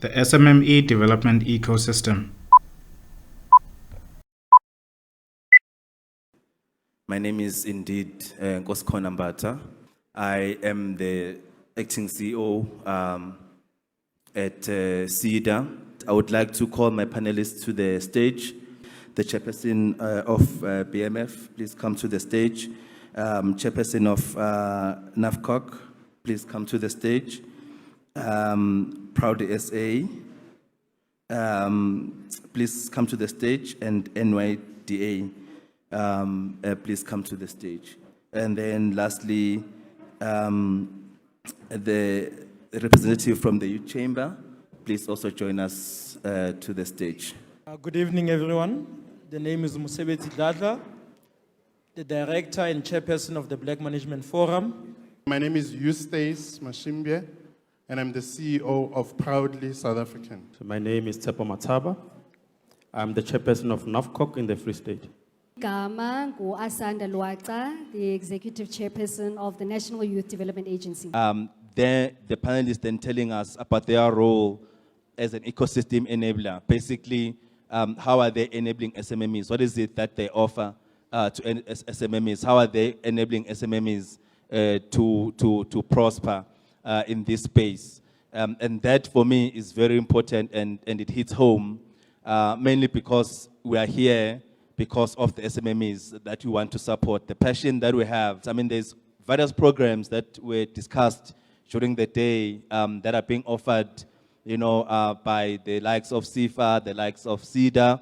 the SMME development ecosystem. My name is indeed Nkoskhona Mbata. I am the acting CEO at SEDA. I would like to call my panelists to the stage. The chairperson of BMF, please come to the stage. Chairperson of NAFCOC, please come to the stage. Proud SA, please come to the stage, and NYDA, please come to the stage. And then lastly, the representative from the Youth Chamber, please also join us to the stage. Good evening, everyone. The name is Musebeti Dladla, the director and chairperson of the Black Management Forum. My name is Eustace Mashimbye, and I'm the CEO of Proudly South African. So my name is Tsepo Mataba. I'm the chairperson of NAFCOC in the Free State. Gama ngu Asanda Lwaca, the executive chairperson of the National Youth Development Agency. The panelists then telling us about their role as an ecosystem enabler. Basically, how are they enabling SMMEs? What is it that they offer to SMMEs? How are they enabling SMMEs to prosper in this space? And that for me is very important, and it hits home, mainly because we are here because of the SMMEs that we want to support, the passion that we have. I mean, there's various programs that were discussed during the day that are being offered, you know, by the likes of SIFA, the likes of SEDA,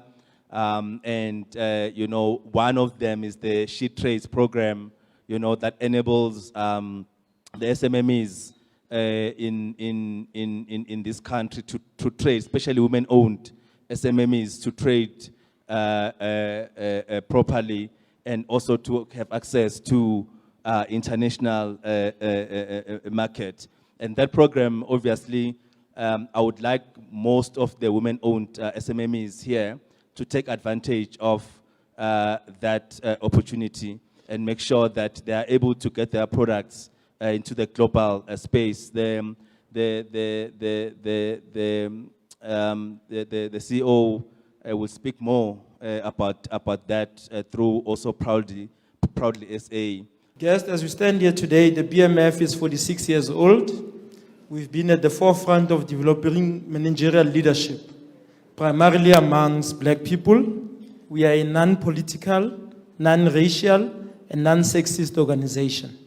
you know, one of them is the She Trades program, you know, that enables the SMMEs in this country to trade, especially women-owned SMMEs, to trade properly, and also to have access to international market. And that program, obviously, I would like most of the women-owned SMMEs here to take advantage of that opportunity and make sure that they are able to get their products into the global space. The CEO will speak more about that through also Proudly SA. Guests, as we stand here today, the BMF is 46 years old. We've been at the forefront of developing managerial leadership, primarily amongst black people. We are a non-political, non-racial, and non-sexist organization.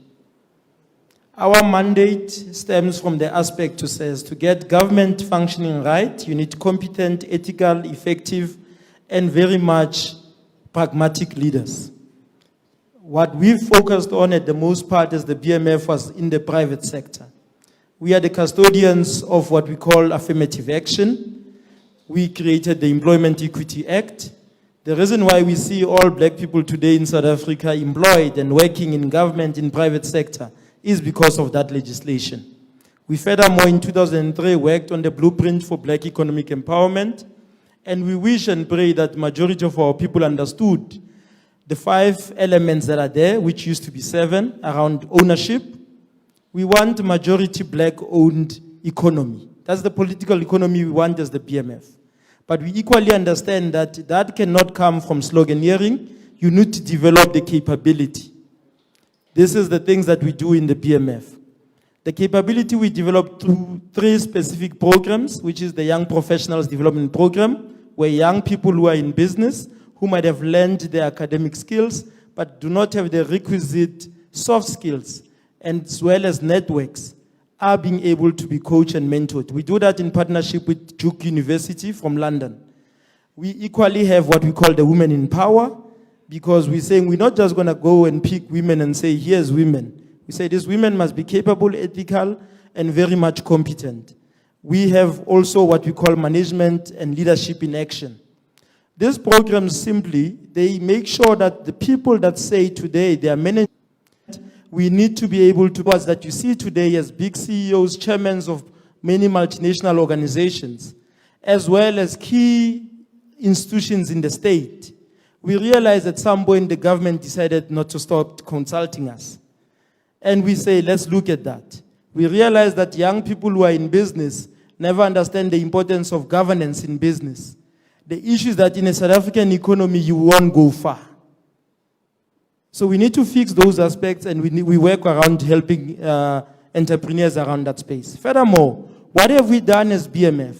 Our mandate stems from the aspect that says to get government functioning right, you need competent, ethical, effective, and very much pragmatic leaders. What we've focused on at the most part as the BMF was in the private sector. We are the custodians of what we call affirmative action. We created the Employment Equity Act. The reason why we see all black people today in South Africa employed and working in government, in private sector, is because of that legislation. We furthermore in 2003 worked on the blueprint for black economic empowerment, and we wish and pray that majority of our people understood the 5 elements that are there, which used to be 7, around ownership. We want majority black-owned economy. That's the political economy we want as the BMF. But we equally understand that that cannot come from sloganeering. You need to develop the capability. This is the things that we do in the BMF. The capability we developed through 3 specific programs, which is the Young Professionals Development Program, where young people who are in business, who might have learned their academic skills, but do not have the requisite soft skills, and as well as networks, are being able to be coached and mentored. We do that in partnership with Duke University from London. We equally have what we call the Women in Power, because we're saying we're not just going to go and pick women and say, here's women. We say these women must be capable, ethical, and very much competent. We have also what we call management and leadership in action. These programs simply, they make sure that the people that say today they are managing, we need to be able to, that you see today as big CEOs, chairmen of many multinational organizations, as well as key institutions in the state. We realized at some point the government decided not to stop consulting us. And we say, let's look at that. We realize that young people who are in business never understand the importance of governance in business. The issue is that in a South African economy, you won't go far. So we need to fix those aspects, and we work around helping entrepreneurs around that space. Furthermore, what have we done as BMF?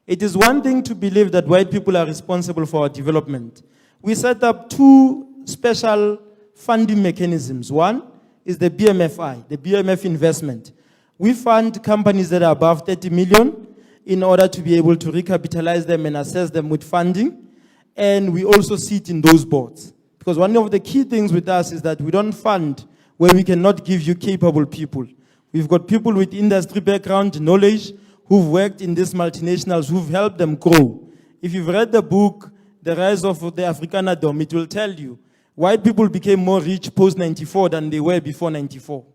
It is one thing to believe that white people are responsible for our development. We set up two special funding mechanisms. One is the BMFI, the BMF investment. We fund companies that are above 30 million in order to be able to recapitalize them and assess them with funding. And we also sit in those boards. Because one of the key things with us is that we don't fund where we cannot give you capable people. We've got people with industry background, knowledge, who've worked in these multinationals, who've helped them grow. If you've read the book, The Rise of the Afrikanerdom, it will tell you white people became more rich post-94 than they were before 94.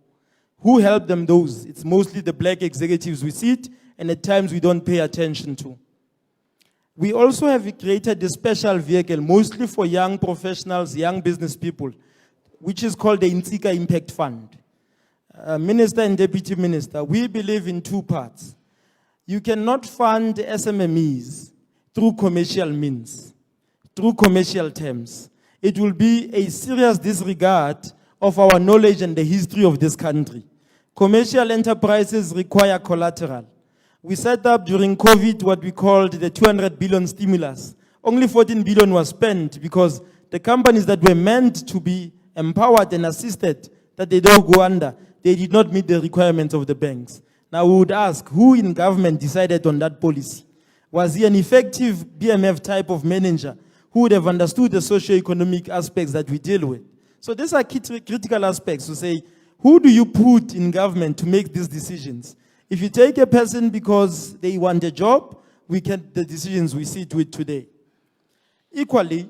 Who helped them those? It's mostly the black executives we sit, and at times we don't pay attention to. We also have created a special vehicle, mostly for young professionals, young business people, which is called the Insika Impact Fund. Minister and Deputy Minister, we believe in two parts. You cannot fund SMMEs through commercial means, through commercial terms. It will be a serious disregard of our knowledge and the history of this country. Commercial enterprises require collateral. We set up during COVID what we called the 200 billion stimulus. Only 14 billion was spent because the companies that were meant to be empowered and assisted, that they don't go under, they did not meet the requirements of the banks. Now we would ask, who in government decided on that policy? Was he an effective BMF type of manager who would have understood the socio-economic aspects that we deal with? So these are critical aspects to say, who do you put in government to make these decisions? If you take a person because they want a job, we get the decisions we sit with today. Equally,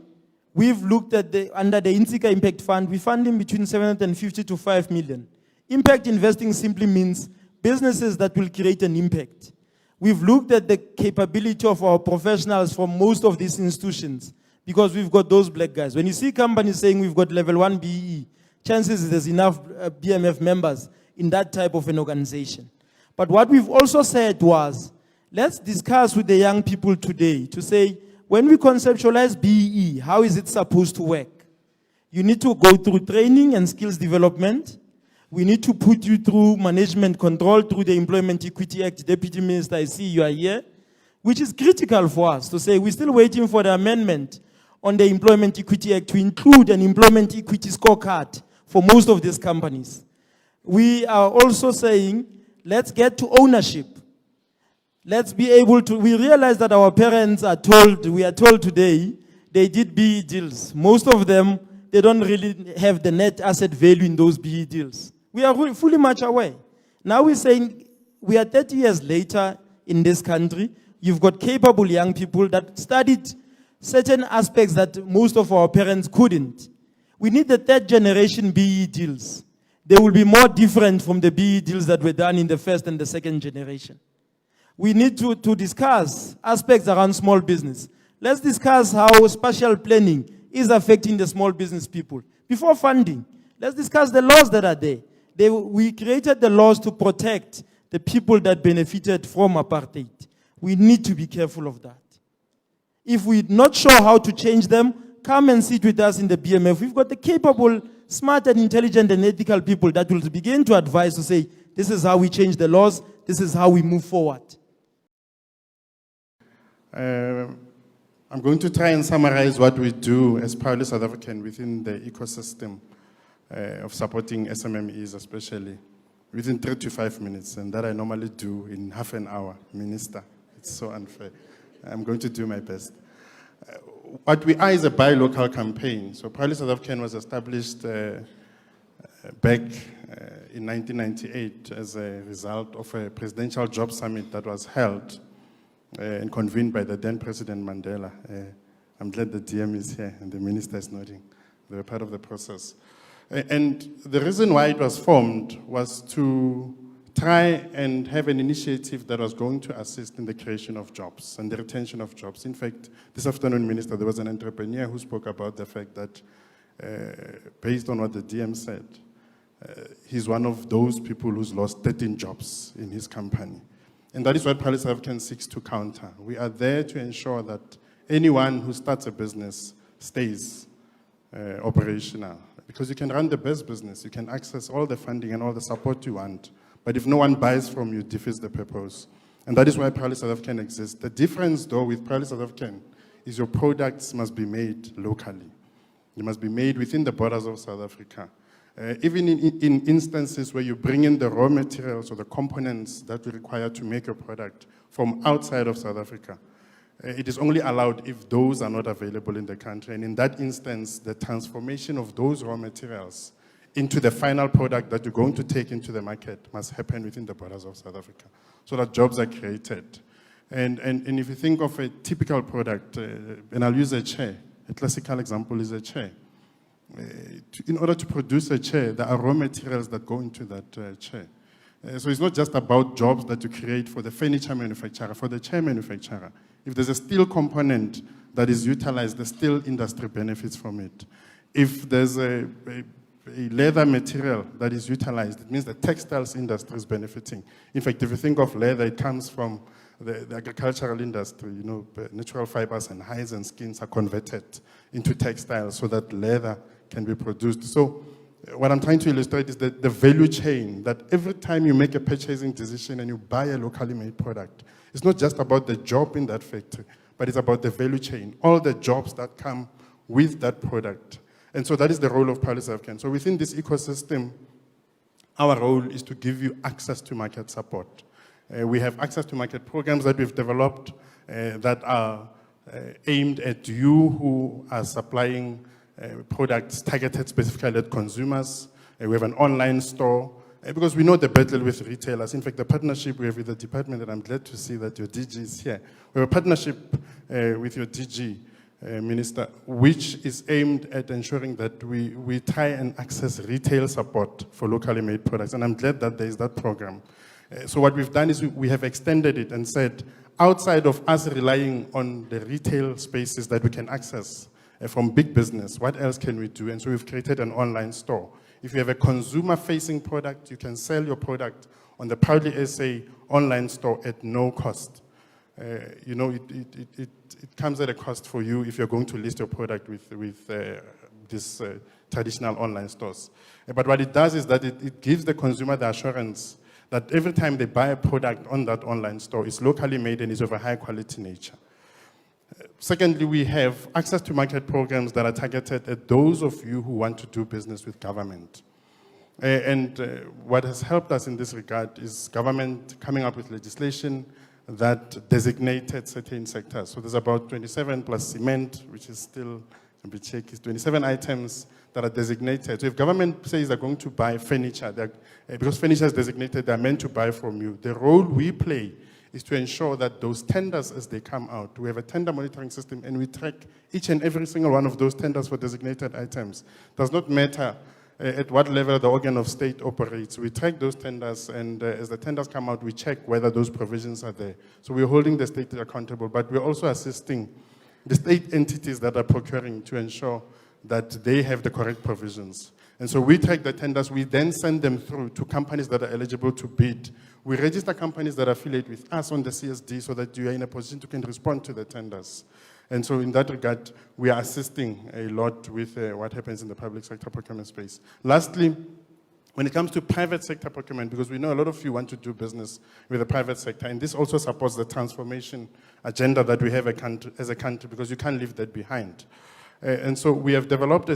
we've looked at under the Insika Impact Fund, we fund in between 750 to 5 million. Impact investing simply means businesses that will create an impact. We've looked at the capability of our professionals from most of these institutions because we've got those black guys. When you see companies saying we've got level 1 BE, chances there's enough BMF members in that type of an organization. But what we've also said was, let's discuss with the young people today to say, when we conceptualize BE, how is it supposed to work? You need to go through training and skills development. We need to put you through management control through the Employment Equity Act. Deputy Minister, I see you are here, which is critical for us to say we're still waiting for the amendment on the Employment Equity Act to include an employment equity scorecard for most of these companies. We are also saying, let's get to ownership. Let's be able to, we realize that our parents are told, we are told today, they did BE deals. Most of them, they don't really have the net asset value in those BE deals. We are fully much aware. Now we're saying, we are 30 years later in this country, you've got capable young people that studied certain aspects that most of our parents couldn't. We need the third generation BE deals. They will be more different from the BE deals that were done in the first and the second generation. We need to discuss aspects around small business. Let's discuss how spatial planning is affecting the small business people. Before funding, let's discuss the laws that are there. We created the laws to protect the people that benefited from apartheid. We need to be careful of that. If we're not sure how to change them, come and sit with us in the BMF. We've got the capable, smart and intelligent and ethical people that will begin to advise to say, this is how we change the laws, this is how we move forward. I'm going to try and summarize what we do as proudly South African within the ecosystem of supporting SMMEs, especially within 3 to 5 minutes, and that I normally do in half an hour. Minister, it's so unfair. I'm going to do my best. What we are is a buy local campaign. So Proudly South African was established back in 1998 as a result of a presidential job summit that was held and convened by the then President Mandela. I'm glad the DM is here and the minister is nodding. They were part of the process. And the reason why it was formed was to try and have an initiative that was going to assist in the creation of jobs and the retention of jobs. In fact, this afternoon, Minister, there was an entrepreneur who spoke about the fact that, based on what the DM said, he's one of those people who's lost 13 jobs in his company. And that is what Private South African seeks to counter. We are there to ensure that anyone who starts a business stays operational. Because you can run the best business, you can access all the funding and all the support you want, but if no one buys from you, it defeats the purpose. And that is why Proudly South African exists. The difference, though, with Proudly South African is your products must be made locally. They must be made within the borders of South Africa. Even in instances where you bring in the raw materials or the components that you require to make a product from outside of South Africa, it is only allowed if those are not available in the country. And in that instance, the transformation of those raw materials into the final product that you're going to take into the market must happen within the borders of South Africa, so that jobs are created. And if you think of a typical product, and I'll use a chair, a classical example is a chair. In order to produce a chair, there are raw materials that go into that chair. So it's not just about jobs that you create for the furniture manufacturer, for the chair manufacturer. If there's a steel component that is utilized, the steel industry benefits from it. If there's a leather material that is utilized, it means the textiles industry is benefiting. In fact, if you think of leather, it comes from the agricultural industry. You know, natural fibers and hides and skins are converted into textiles so that leather can be produced. So what I'm trying to illustrate is that the value chain, that every time you make a purchasing decision and you buy a locally made product, it's not just about the job in that factory, but it's about the value chain, all the jobs that come with that product. And so that is the role of Proudly South African. So within this ecosystem, our role is to give you access to market support. We have access to market programs that we've developed that are aimed at you who are supplying products targeted specifically at consumers. We have an online store, because we know the battle with retailers. In fact, the partnership we have with the department, and I'm glad to see that your DG is here. We have a partnership with your DG, Minister, which is aimed at ensuring that we try and access retail support for locally made products. And I'm glad that there is that program. So what we've done is we have extended it and said, outside of us relying on the retail spaces that we can access from big business, what else can we do? And so we've created an online store. If you have a consumer-facing product, you can sell your product on the Proudly SA online store at no cost. You know, it comes at a cost for you if you're going to list your product with these traditional online stores. But what it does is that it gives the consumer the assurance that every time they buy a product on that online store, it's locally made and is of a high quality nature. Secondly, we have access to market programs that are targeted at those of you who want to do business with government. What has helped us in this regard is government coming up with legislation that designated certain sectors. So there's about 27 plus cement, which is still, a bit shaky, 27 items that are designated. So if government says they're going to buy furniture, because furniture is designated, they're meant to buy from you. The role we play is to ensure that those tenders, as they come out, we have a tender monitoring system and we track each and every single one of those tenders for designated items. Does not matter at what level the organ of state operates. We track those tenders, and as the tenders come out, we check whether those provisions are there. So we're holding the state accountable, but we're also assisting the state entities that are procuring to ensure that they have the correct provisions. And so we track the tenders, we then send them through to companies that are eligible to bid. We register companies that are affiliated with us on the CSD so that you are in a position to can respond to the tenders. And so in that regard, we are assisting a lot with what happens in the public sector procurement space. Lastly, when it comes to private sector procurement, because we know a lot of you want to do business with the private sector, and this also supports the transformation agenda that we have as a country, because you can't leave that behind. And so we have developed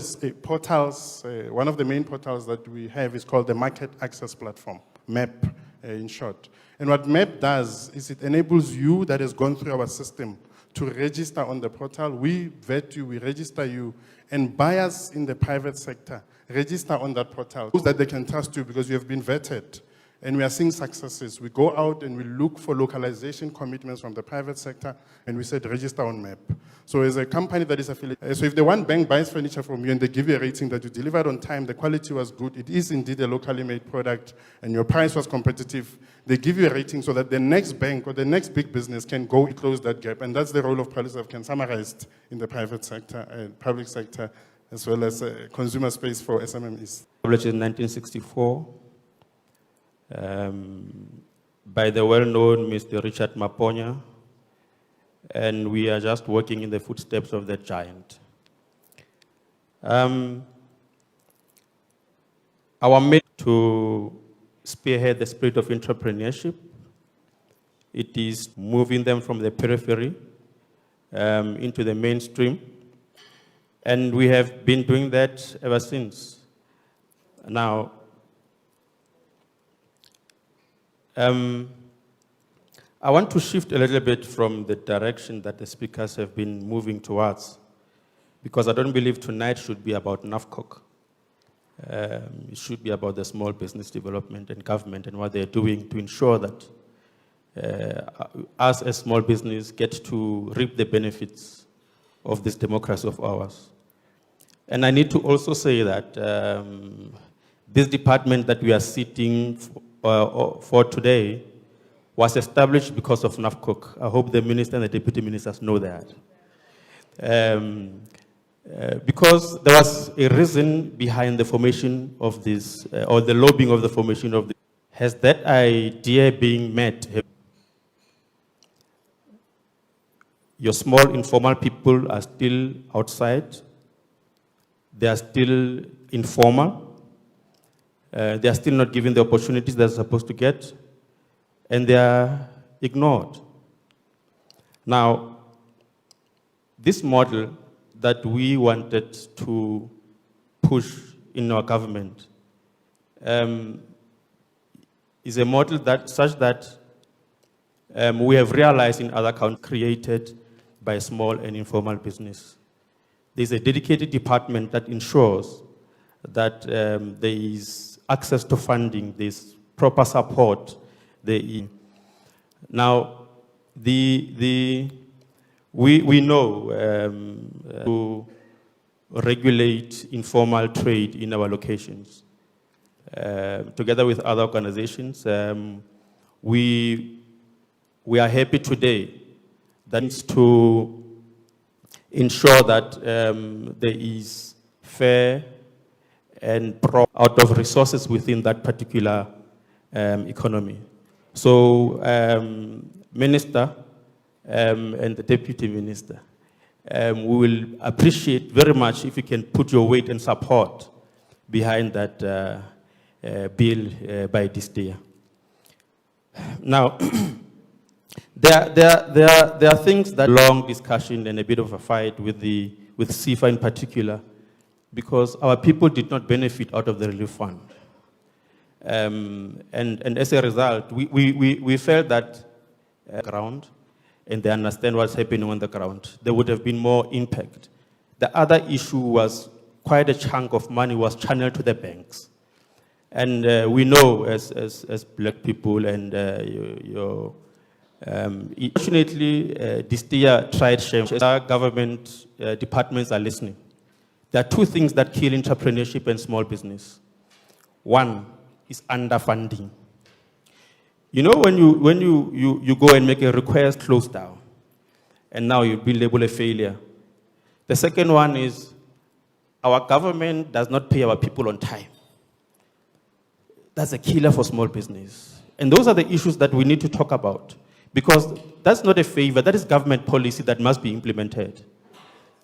portals. One of the main portals that we have is called the Market Access Platform, MAP in short. And what MAP does is it enables you that has gone through our system to register on the portal. We vet you, we register you, and buyers in the private sector register on that portal so that they can trust you because you have been vetted. And we are seeing successes. We go out and we look for localization commitments from the private sector, and we said register on MAP. So as a company that is affiliated, so if the one bank buys furniture from you and they give you a rating that you delivered on time, the quality was good, it is indeed a locally made product, and your price was competitive, they give you a rating so that the next bank or the next big business can go and close that gap. And that's the role of Proudly South African summarized in the private sector and public sector, as well as consumer space for SMMEs. Established in 1964. by the well-known Mr. Richard Maponya, and we are just working in the footsteps of that giant. Our mission to spearhead the spirit of entrepreneurship. It is moving them from the periphery into the mainstream. And we have been doing that ever since. Now, I want to shift a little bit from the direction that the speakers have been moving towards, because I don't believe tonight should be about NAFCOC. It should be about the small business development and government and what they're doing to ensure that us as small business get to reap the benefits of this democracy of ours. And I need to also say that this department that we are sitting for today was established because of NAFCOC. I hope the minister and the deputy ministers know that. Because there was a reason behind the formation of this, or the lobbying of the formation of this. Has that idea being met? Your small informal people are still outside. They are still informal. They are still not given the opportunities they're supposed to get. And they are ignored. Now, this model that we wanted to push in our government is a model that, such that we have realized in other countries created by small and informal business. There's a dedicated department that ensures that there is access to funding, there's proper support. Now, we know to regulate informal trade in our locations. Together with other organizations, we are happy today that is to ensure that there is fair and out of resources within that particular economy. So, Minister and the Deputy Minister, we will appreciate very much if you can put your weight and support behind that bill by this day. Now, there are things that long discussion and a bit of a fight with CIFA in particular, because our people did not benefit out of the relief fund. And as a result, we felt that ground, and they understand what's happening on the ground, there would have been more impact. The other issue was quite a chunk of money was channeled to the banks. And we know as black people and fortunately, this year tried shame. Our government departments are listening. There are two things that kill entrepreneurship and small business. One is underfunding. You know, when you go and make a request, close down, and now you've been labeled a failure. The second one is our government does not pay our people on time. That's a killer for small business. And those are the issues that we need to talk about, because that's not a favor, that is government policy that must be implemented.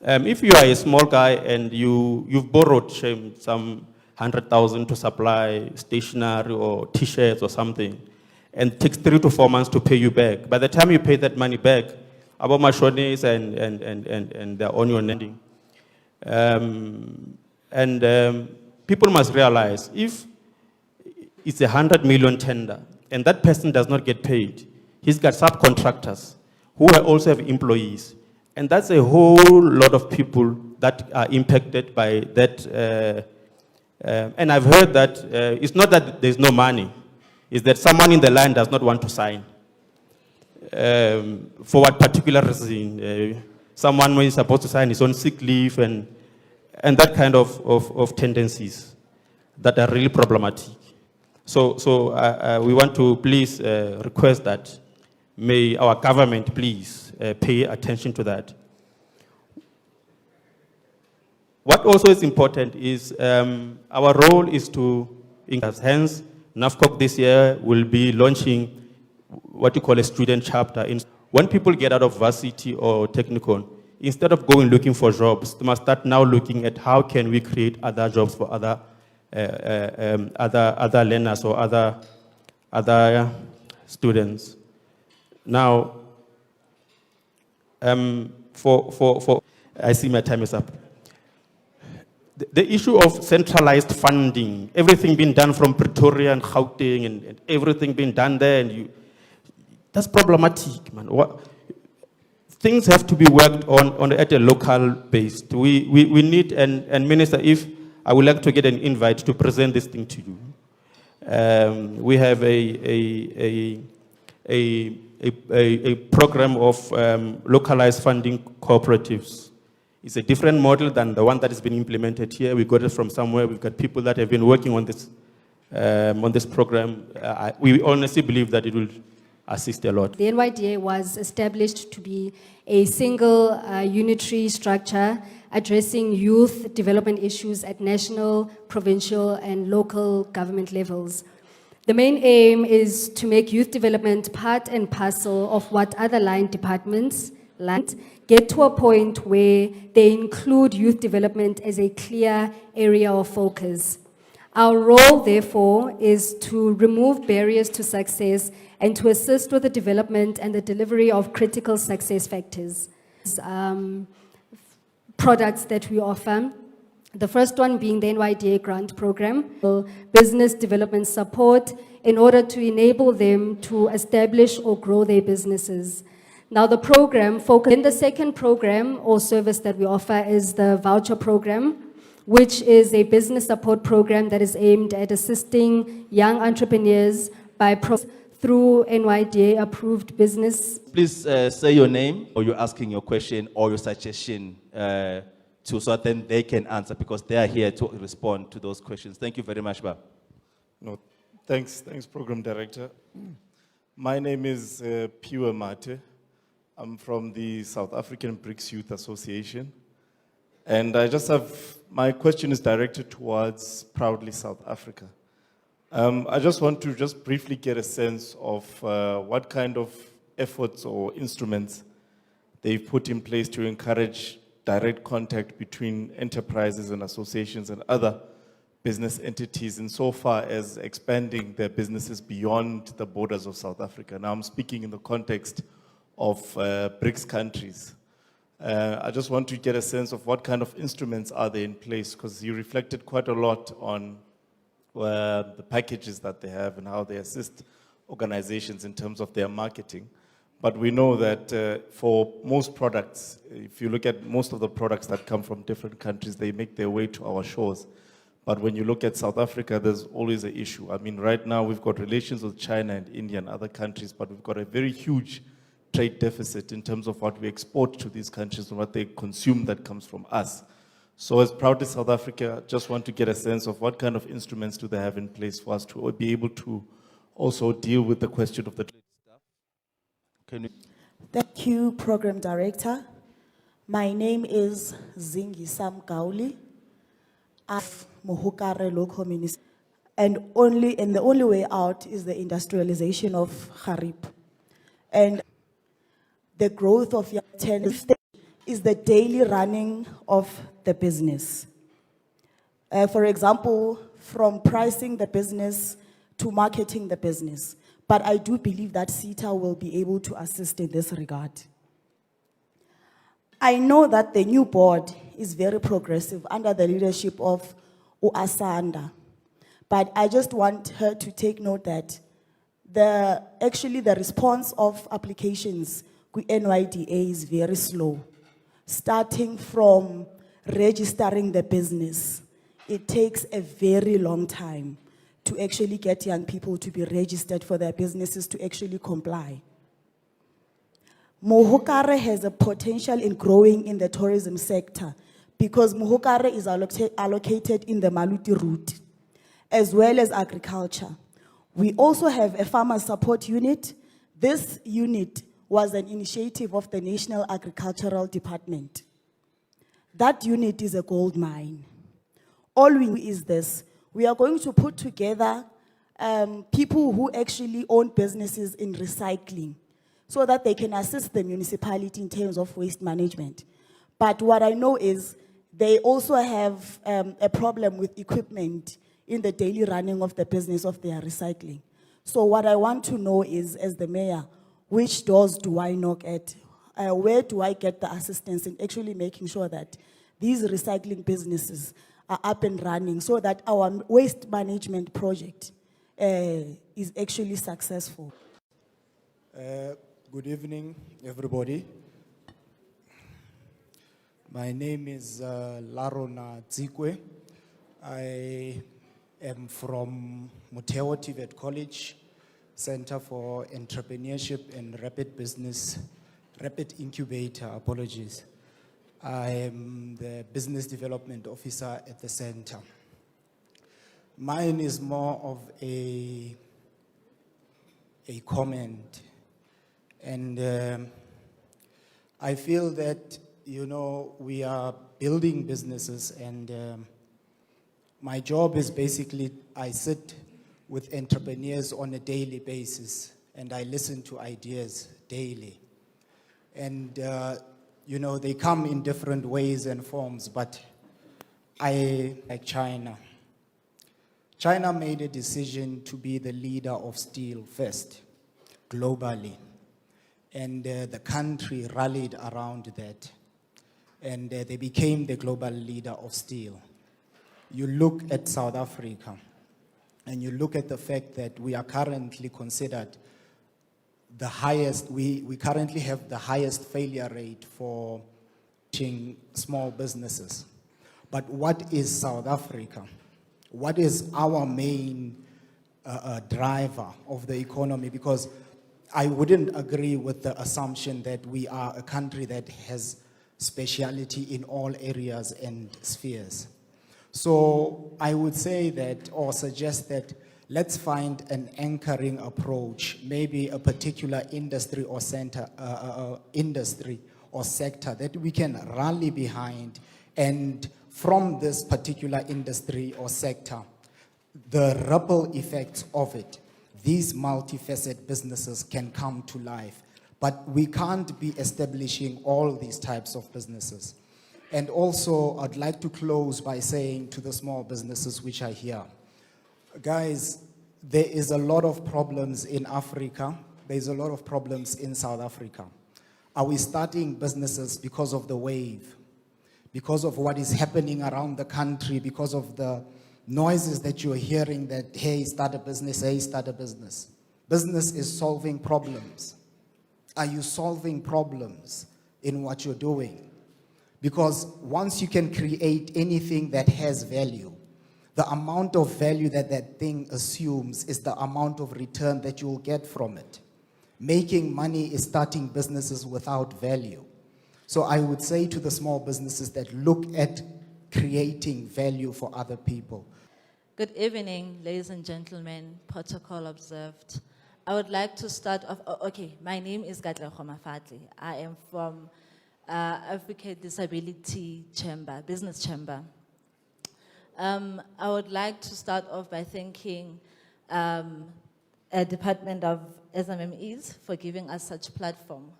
If you are a small guy and you've borrowed some 100,000 to supply stationery or T-shirts or something, and it takes 3 to 4 months to pay you back. By the time you pay that money back, about my shortness and they're on your ending. People must realize, if it's 100 million tender and that person does not get paid, he's got subcontractors who also have employees. And that's a whole lot of people that are impacted by that. And I've heard that it's not that there's no money, it's that someone in the line does not want to sign. For what particular reason? Someone when he's supposed to sign is on sick leave and that kind of tendencies that are really problematic. So we want to please request that may our government please pay attention to that. What also is important is our role is to, hence NAFCOC this year will be launching what you call a student chapter. When people get out of varsity or technical, instead of going looking for jobs, they must start now looking at how can we create other jobs for other learners or other students. Now, I see my time is up. The issue of centralized funding, everything being done from Pretoria and Gauteng and everything being done there, and that's problematic, man. Things have to be worked on at a local base. We need, and Minister, if I would like to get an invite to present this thing to you. We have a program of localized funding cooperatives. It's a different model than the one that has been implemented here. We got it from somewhere. We've got people that have been working on this program. We honestly believe that it will assist a lot. The NYDA was established to be a single unitary structure addressing youth development issues at national, provincial, and local government levels. The main aim is to make youth development part and parcel of what other line departments get to a point where they include youth development as a clear area of focus. Our role, therefore, is to remove barriers to success and to assist with the development and the delivery of critical success factors. Products that we offer. The first one being the NYDA grant program, business development support in order to enable them to establish or grow their businesses. Now the program focus in the second program or service that we offer is the voucher program, which is a business support program that is aimed at assisting young entrepreneurs by through NYDA approved business. Please say your name, or you're asking your question or your suggestion so that then they can answer, because they are here to respond to those questions. Thank you very much, Ba. No, thanks, Program Director. My name is Piwe Mate. I'm from the South African BRICS Youth Association. And I just have, my question is directed towards Proudly South Africa. I just want to just briefly get a sense of what kind of efforts or instruments they've put in place to encourage direct contact between enterprises and associations and other business entities insofar as expanding their businesses beyond the borders of South Africa. Now I'm speaking in the context of BRICS countries. I just want to get a sense of what kind of instruments are there in place, because you reflected quite a lot on the packages that they have and how they assist organizations in terms of their marketing. But we know that for most products, if you look at most of the products that come from different countries, they make their way to our shores. But when you look at South Africa, there's always an issue. I mean, right now we've got relations with China and India and other countries, but we've got a very huge trade deficit in terms of what we export to these countries and what they consume that comes from us. So as Proudly South Africa, just want to get a sense of what kind of instruments do they have in place for us to be able to also deal with the question of the trade. Thank you, Program Director. My name is Zingisam Gauli of Mohokare Local Municipality. And the only way out is the industrialization of Harib. And the growth of young tenants is the daily running of the business. For example, from pricing the business to marketing the business. But I do believe that SEDA will be able to assist in this regard. I know that the new board is very progressive under the leadership of Asanda. But I just want her to take note that the response of applications with NYDA is very slow. Starting from registering the business, it takes a very long time to actually get young people to be registered for their businesses to actually comply. Mohokare has a potential in growing in the tourism sector because Mohokare is allocated in the Maluti route, as well as agriculture. We also have a farmer support unit. This unit was an initiative of the National Agricultural Department. That unit is a gold mine. All we do is this. We are going to put together people who actually own businesses in recycling so that they can assist the municipality in terms of waste management. But what I know is they also have a problem with equipment in the daily running of the business of their recycling. So what I want to know is, as the mayor, which doors do I knock at? Where do I get the assistance in actually making sure that these recycling businesses are up and running so that our waste management project is actually successful? Good evening, everybody. My name is Larona Tsikwe. I am from Muteo TVET College, Center for Entrepreneurship and Rapid Incubator, apologies. I am the Business Development Officer at the center. Mine is more of a comment. And I feel that, you know, we are building businesses, and my job is basically, I sit with entrepreneurs on a daily basis, and I listen to ideas daily. And, you know, they come in different ways and forms, but like China. China made a decision to be the leader of steel first, globally. And the country rallied around that. And they became the global leader of steel. You look at South Africa, and you look at the fact that we are currently considered the highest, we currently have the highest failure rate for small businesses. But what is South Africa? What is our main driver of the economy? Because I wouldn't agree with the assumption that we are a country that has speciality in all areas and spheres. So I would say that, or suggest that, let's find an anchoring approach, maybe a particular industry or sector that we can rally behind, and from this particular industry or sector, the ripple effects of it, these multifaceted businesses can come to life. But we can't be establishing all these types of businesses. And also, I'd like to close by saying to the small businesses which are here, guys, there is a lot of problems in Africa. There's a lot of problems in South Africa. Are we starting businesses because of the wave? Because of what is happening around the country? Because of the noises that you're hearing that, hey, start a business, hey, start a business. Business is solving problems. Are you solving problems in what you're doing? Because once you can create anything that has value, the amount of value that that thing assumes is the amount of return that you'll get from it. Making money is starting businesses without value. So I would say to the small businesses that look at creating value for other people. Good evening, ladies and gentlemen, protocol observed. I would like to start off, my name is Katlego Mafatli. I am from African Disability Chamber, Business Chamber. I would like to start off by thanking a Department of SMMEs for giving us such a platform.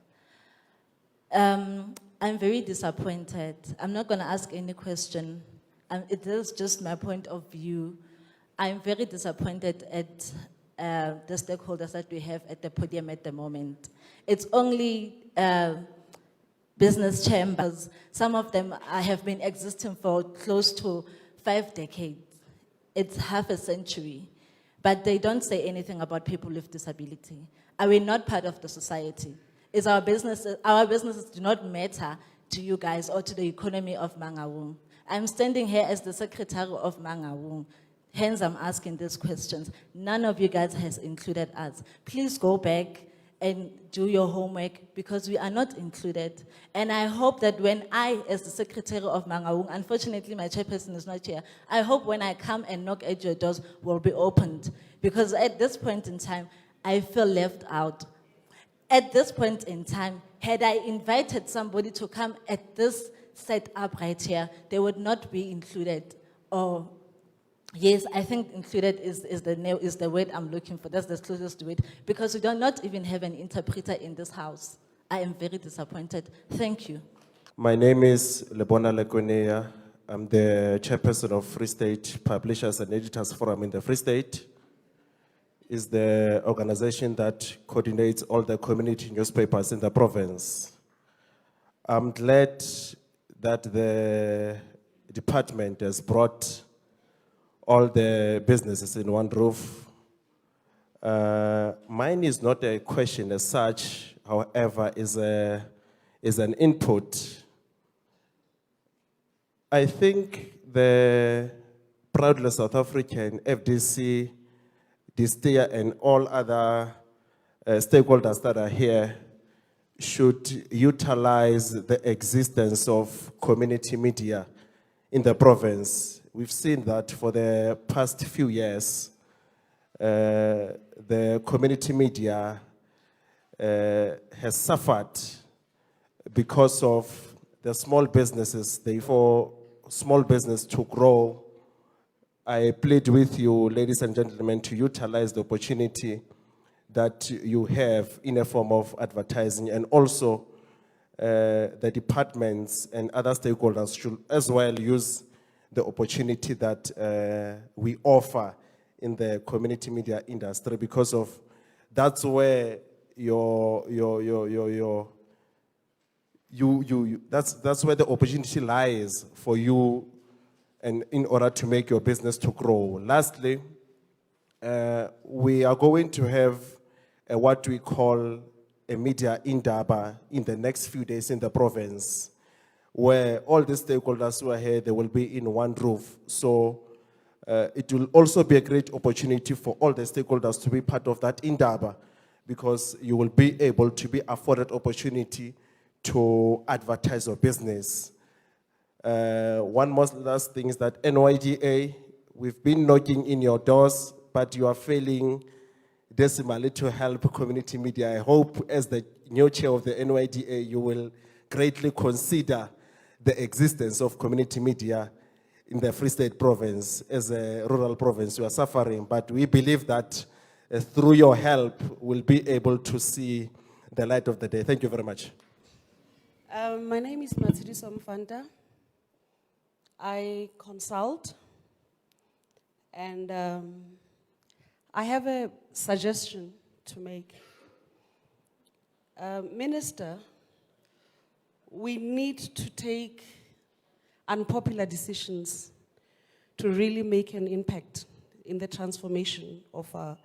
I'm very disappointed. I'm not going to ask any question. It is just my point of view. I'm very disappointed at the stakeholders that we have at the podium at the moment. It's only business chambers. Some of them have been existing for close to 5 decades. It's half a century. But they don't say anything about people with disability. Are we not part of the society? Is our businesses do not matter to you guys or to the economy of Mangaung? I'm standing here as the secretary of Mangaung. Hence, I'm asking these questions. None of you guys has included us. Please go back and do your homework because we are not included. And I hope that when I, as the secretary of Mangaung, unfortunately my chairperson is not here, I hope when I come and knock at your doors will be opened. Because at this point in time, I feel left out. At this point in time, had I invited somebody to come at this setup right here, they would not be included. Or Yes, I think included is the word I'm looking for. That's the closest to it. Because we do not even have an interpreter in this house. I am very disappointed. Thank you. My name is Lebona Lekoneya. I'm the chairperson of Free State Publishers and Editors Forum in the Free State. It's the organization that coordinates all the community newspapers in the province. I'm glad that the department has brought all the businesses in one roof. Mine is not a question as such, however, is an input. I think the proudly South African FDC, DSTIA, and all other stakeholders that are here should utilize the existence of community media in the province. We've seen that for the past few years, the community media has suffered because of the small businesses. Therefore, small business to grow, I plead with you, ladies and gentlemen, to utilize the opportunity that you have in a form of advertising, and also the departments and other stakeholders should as well use the opportunity that we offer in the community media industry, because of that's where that's where the opportunity lies for you, and in order to make your business to grow. Lastly, we are going to have what we call a media indaba in the next few days in the province, where all the stakeholders who are here, they will be in one roof. So it will also be a great opportunity for all the stakeholders to be part of that indaba, because you will be able to be afforded opportunity to advertise your business. One most last thing is that NYDA, we've been knocking in your doors, but you are failing decimally to help community media. I hope as the new chair of the NYDA, you will greatly consider the existence of community media in the Free State province. As a rural province, we are suffering, but we believe that through your help, we'll be able to see the light of the day. Thank you very much. My name is Matsiriso Mfanta. I consult, and I have a suggestion to make. Minister, we need to take unpopular decisions to really make an impact in the transformation of our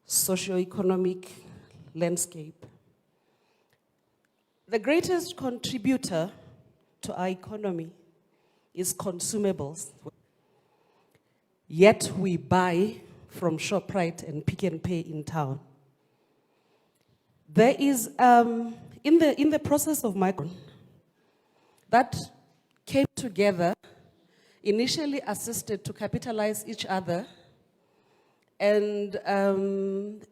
socio-economic landscape. The greatest contributor to our economy is consumables. Yet we buy from ShopRite and Pick n Pay in town. There is, in the process of migration, that came together, initially assisted to capitalize each other, and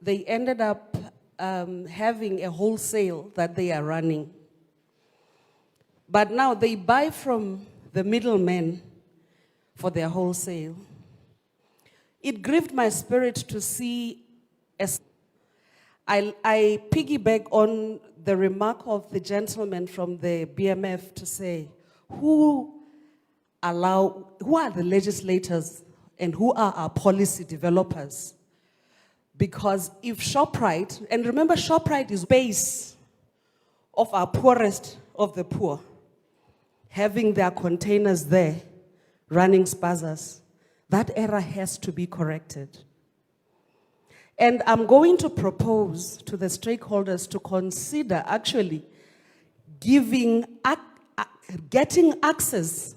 they ended up having a wholesale that they are running. But now they buy from the middlemen for their wholesale. It grieved my spirit to see, I piggyback on the remark of the gentleman from the BMF to say, who are the legislators and who are our policy developers? Because if ShopRite, and remember ShopRite is base of our poorest of the poor, having their containers there, running spazas, that error has to be corrected. And I'm going to propose to the stakeholders to consider actually getting access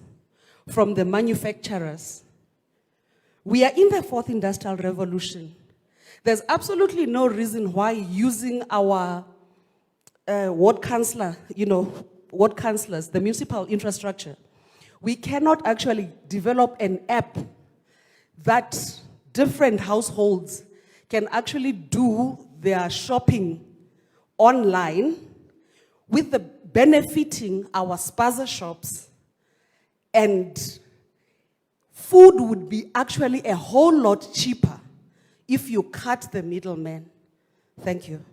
from the manufacturers. We are in the fourth industrial revolution. There's absolutely no reason why using our ward councillors, the municipal infrastructure, we cannot actually develop an app that different households can actually do their shopping online with the benefiting our spaza shops and food would be actually a whole lot cheaper if you cut the middleman. Thank you.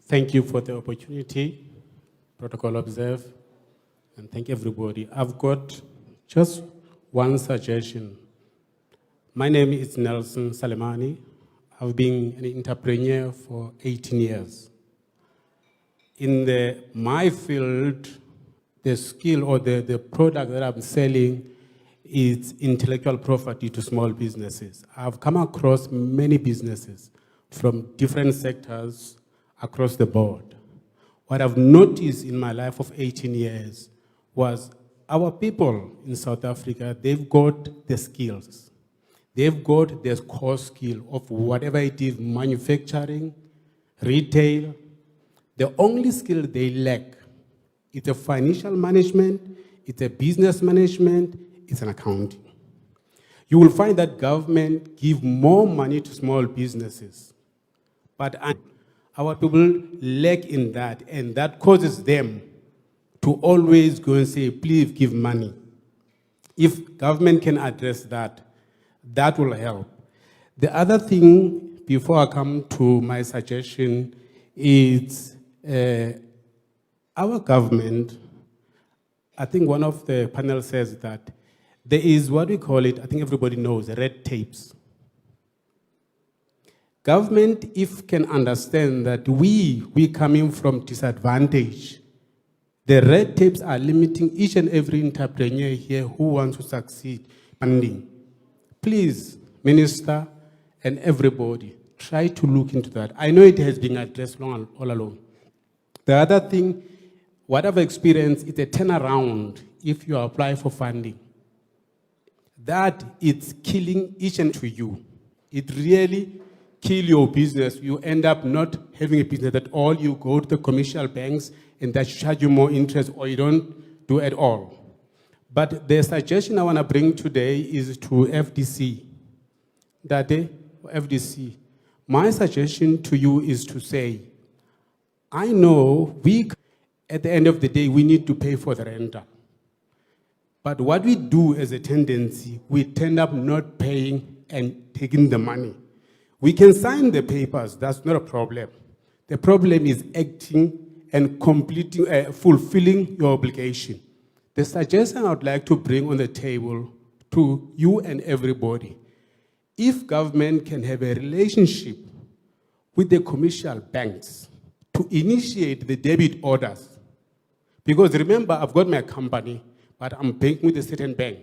Thank you for the opportunity, protocol observe, and thank everybody. I've got just one suggestion. My name is Nelson Salemani. I've been an entrepreneur for 18 years. In my field, the skill or the product that I'm selling is intellectual property to small businesses. I've come across many businesses from different sectors across the board. What I've noticed in my life of 18 years was our people in South Africa, they've got the skills. They've got the core skill of whatever it is, manufacturing, retail. The only skill they lack is a financial management, it's a business management, it's an accounting. You will find that government give more money to small businesses, but our people lack in that, and that causes them to always go and say, please give money. If government can address that, that will help. The other thing, before I come to my suggestion, is our government, I think one of the panel says that there is what we call it, I think everybody knows, red tapes. Government, if can understand that we coming from disadvantage, the red tapes are limiting each and every entrepreneur here who wants to succeed. Funding. Please, Minister and everybody, try to look into that. I know it has been addressed all along. The other thing, what I've experienced is a turnaround if you apply for funding. That it's killing each and to you. It really kill your business. You end up not having a business at all. You go to the commercial banks and that charge you more interest, or you don't do at all. But the suggestion I want to bring today is to FDC. FDC. My suggestion to you is to say, I know at the end of the day, we need to pay for the rental. But what we do as a tendency, we tend up not paying and taking the money. We can sign the papers, that's not a problem. The problem is acting and completing, fulfilling your obligation. The suggestion I would like to bring on the table to you and everybody, if government can have a relationship with the commercial banks to initiate the debit orders, because remember, I've got my company, but I'm banking with a certain bank.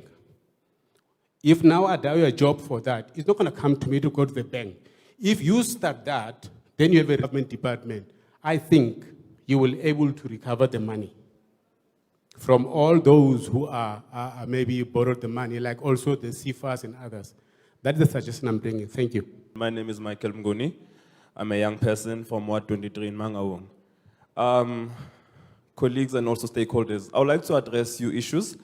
If now I do a job for that, it's not going to come to me to go to the bank. If you start that, then you have a government department. I think you will be able to recover the money from all those who are maybe borrowed the money, like also the CFAs and others. That's the suggestion I'm bringing. Thank you. My name is Michael Mnguni. I'm a young person from Ward 23 in Mangaung. Colleagues and also stakeholders, I would like to address few issues.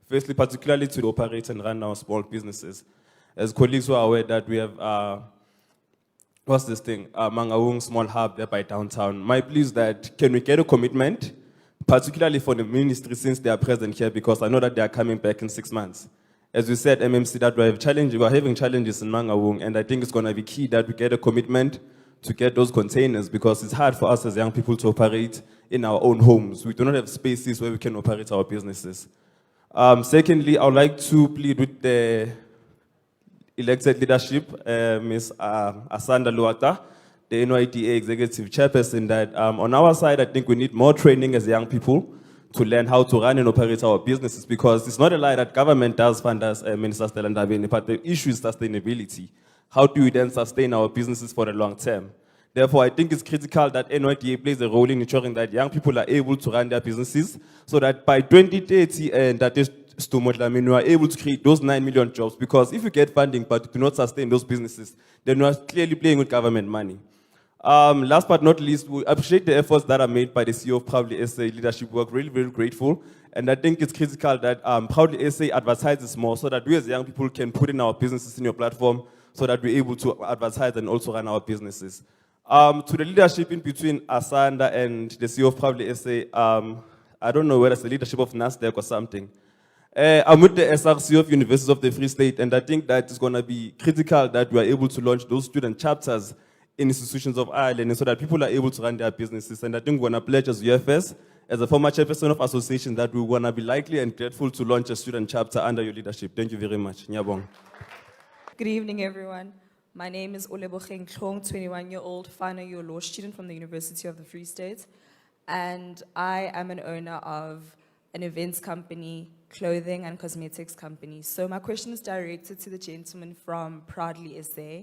Firstly, particularly to operate and run our small businesses. As colleagues who are aware that we have, Mangaung small hub there by downtown. My plea is that can we get a commitment, particularly for the ministry since they are present here, because I know that they are coming back in 6 months. As we said, MMC, that we are having challenges in Mangaung, and I think it's going to be key that we get a commitment to get those containers, because it's hard for us as young people to operate in our own homes. We do not have spaces where we can operate our businesses. Secondly, I would like to plead with the elected leadership, Ms. Asanda Luata, the NYDA executive chairperson, that on our side, I think we need more training as young people to learn how to run and operate our businesses, because it's not a lie that government does fund us, Minister Stella Ndabeni, but the issue is sustainability. How do we then sustain our businesses for the long term? Therefore, I think it's critical that NYDA plays a role in ensuring that young people are able to run their businesses, so that by 2030, and that is we are able to create those 9 million jobs. Because if you get funding but do not sustain those businesses, then you are clearly playing with government money. Last but not least, we appreciate the efforts that are made by the CEO of Proudly SA Leadership Work, really, very grateful. And I think it's critical that Proudly SA advertises more so that we as young people can put in our businesses in your platform so that we're able to advertise and also run our businesses. To the leadership in between Asanda and the CEO of Proudly SA, I don't know whether it's the leadership of NAFCOC or something. I'm with the SRC of Universities of the Free State, and I think that it's going to be critical that we are able to launch those student chapters in institutions of Ireland so that people are able to run their businesses. And I think we're going to pledge as UFS, as a former chairperson of association, that we're going to be likely and grateful to launch a student chapter under your leadership. Thank you very much. Nyabong. Good evening, everyone. My name is Oleboheng Tlhong, 21-year-old final year law student from the University of the Free State. And I am an owner of an events company, clothing and cosmetics company. So my question is directed to the gentleman from Proudly SA.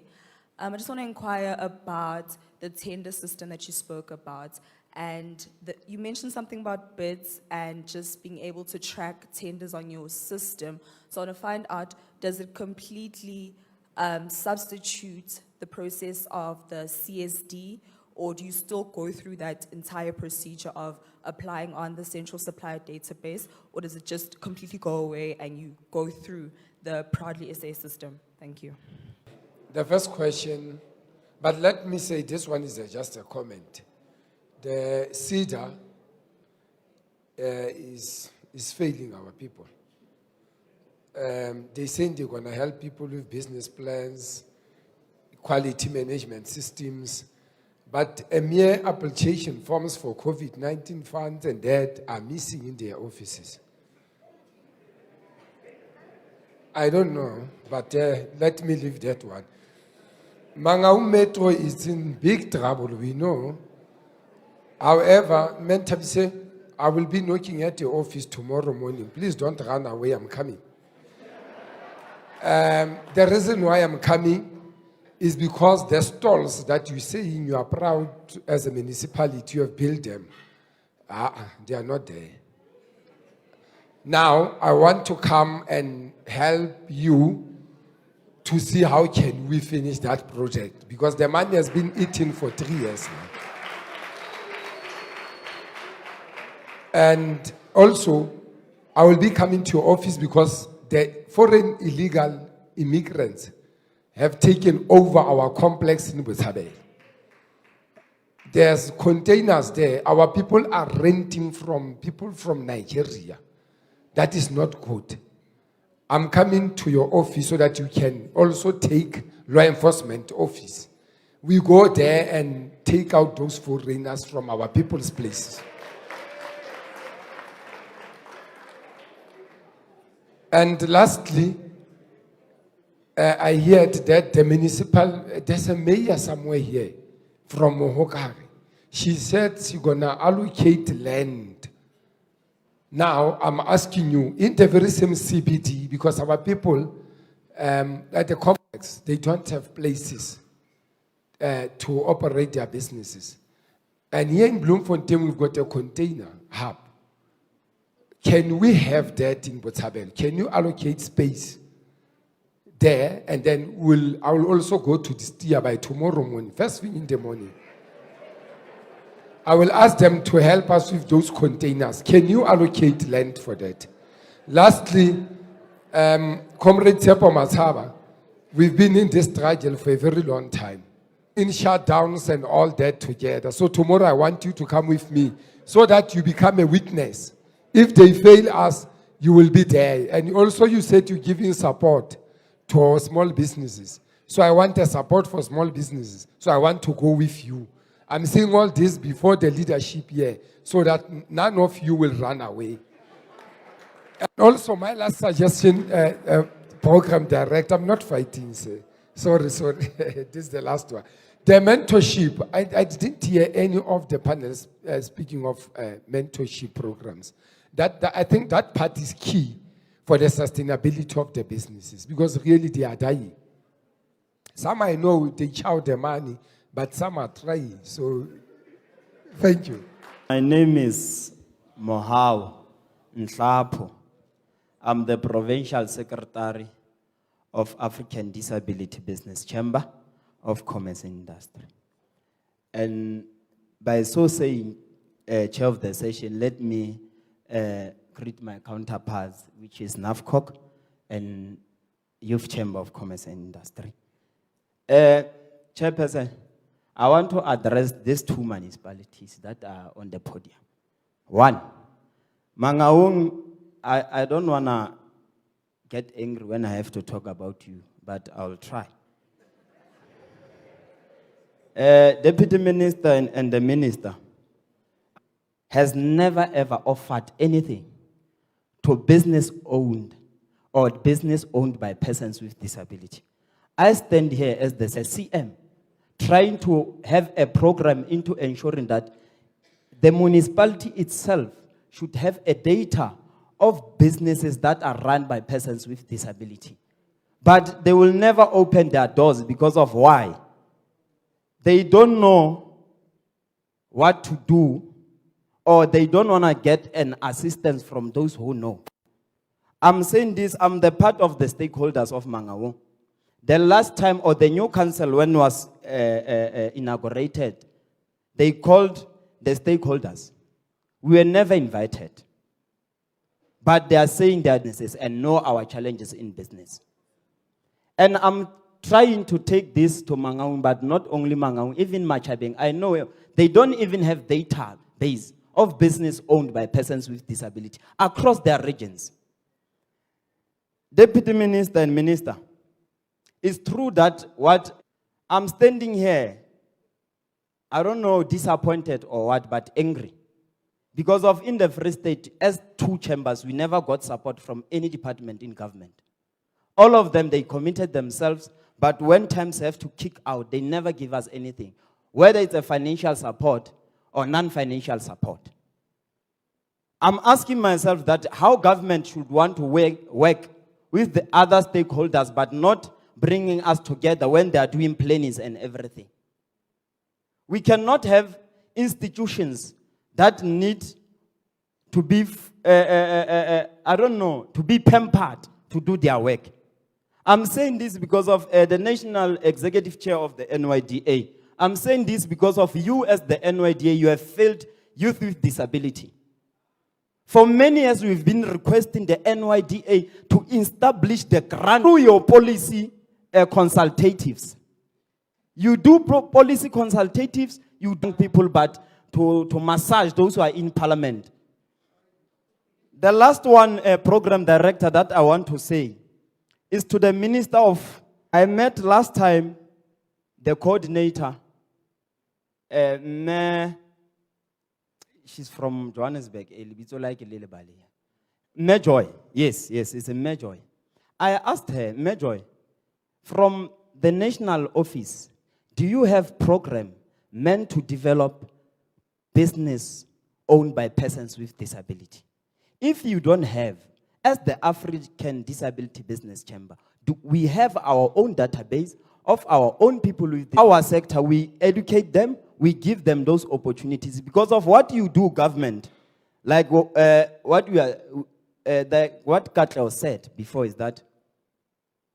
I just want to inquire about the tender system that you spoke about. And you mentioned something about bids and just being able to track tenders on your system. So I want to find out, does it completely substitute the process of the CSD, or do you still go through that entire procedure of applying on the central supplier database, or does it just completely go away and you go through the Proudly SA system? Thank you. The first question, but let me say this one is just a comment. The SEDA is failing our people. They say they're going to help people with business plans, quality management systems, but a mere application forms for COVID-19 funds and that are missing in their offices. I don't know, but let me leave that one. Mangau Metro is in big trouble, we know. However, Mentabise, I will be knocking at your office tomorrow morning. Please don't run away, I'm coming. The reason why I'm coming is because the stalls that you say you are proud as a municipality, you have built them. They are not there. Now, I want to come and help you to see how can we finish that project, because the money has been eaten for 3 years now. And also, I will be coming to your office because the foreign illegal immigrants have taken over our complex in Buthabe. There's containers there. Our people are renting from people from Nigeria. That is not good. I'm coming to your office so that you can also take law enforcement office. We go there and take out those foreigners from our people's places. And lastly, I heard that the municipal, there's a mayor somewhere here from Mohokari. She said she's gonna allocate land. Now, I'm asking you, in the very same CBD, because our people at the complex, they don't have places to operate their businesses. And here in Bloemfontein, we've got a container hub. Can we have that in Botshabelo? Can you allocate space there? And then I will also go to this tier by tomorrow morning, first thing in the morning. I will ask them to help us with those containers. Can you allocate land for that? Lastly, Comrade Tsepo Matsaba, we've been in this struggle for a very long time, in shutdowns and all that together. So tomorrow I want you to come with me so that you become a witness. If they fail us, you will be there. And also you said you're giving support to our small businesses. So I want a support for small businesses. So I want to go with you. I'm saying all this before the leadership here so that none of you will run away. And also my last suggestion, program director, I'm not fighting, sir. Sorry, this is the last one. The mentorship, I didn't hear any of the panels speaking of mentorship programs. I think that part is key for the sustainability of the businesses, because really they are dying. Some I know they chow the money, but some are trying. So, thank you. My name is Mohau Nhlapo. I'm the Provincial Secretary of African Disability Business Chamber of Commerce and Industry. And by so saying, chair of the session, let me greet my counterparts, which is NAFCOC and Youth Chamber of Commerce and Industry. Chairperson, I want to address these two municipalities that are on the podium. One, Mangaung, I don't want to get angry when I have to talk about you, but I'll try. Deputy Minister and the Minister has never ever offered anything to business owned or business owned by persons with disability. I stand here as the CM, trying to have a program into ensuring that the municipality itself should have a data of businesses that are run by persons with disability. But they will never open their doors because of why? They don't know what to do, or they don't want to get an assistance from those who know. I'm saying this, I'm the part of the stakeholders of Mangaung. The last time, or the new council when was inaugurated, they called the stakeholders. We were never invited. But they are saying their businesses and know our challenges in business. And I'm trying to take this to Mangaung, but not only Mangaung, even Machabeng. I know they don't even have database of business owned by persons with disability across their regions. Deputy Minister and Minister, it's true that what I'm standing here, I don't know, disappointed or what, but angry. Because of in the Free State, as two chambers, we never got support from any department in government. All of them, they committed themselves, but when times have to kick out, they never give us anything, whether it's a financial support or non-financial support. I'm asking myself that how government should want to work with the other stakeholders, but not bringing us together when they are doing plannings and everything. We cannot have institutions that need to be, to be pampered to do their work. I'm saying this because of the National Executive Chair of the NYDA. I'm saying this because of you as the NYDA, you have failed youth with disability. For many years, we've been requesting the NYDA to establish the grant through your policy consultatives. You do policy consultatives, you do people, but to massage those who are in parliament. The last one, program director, that I want to say is to the Minister of, I met last time the coordinator, she's from Johannesburg, Mejoy, yes, it's a Mejoy. I asked her, Mejoy, from the national office, do you have program meant to develop business owned by persons with disability? If you don't have, as the African Disability Business Chamber, we have our own database of our own people with our sector. We educate them, we give them those opportunities. Because of what you do, government, like what Katla said before is that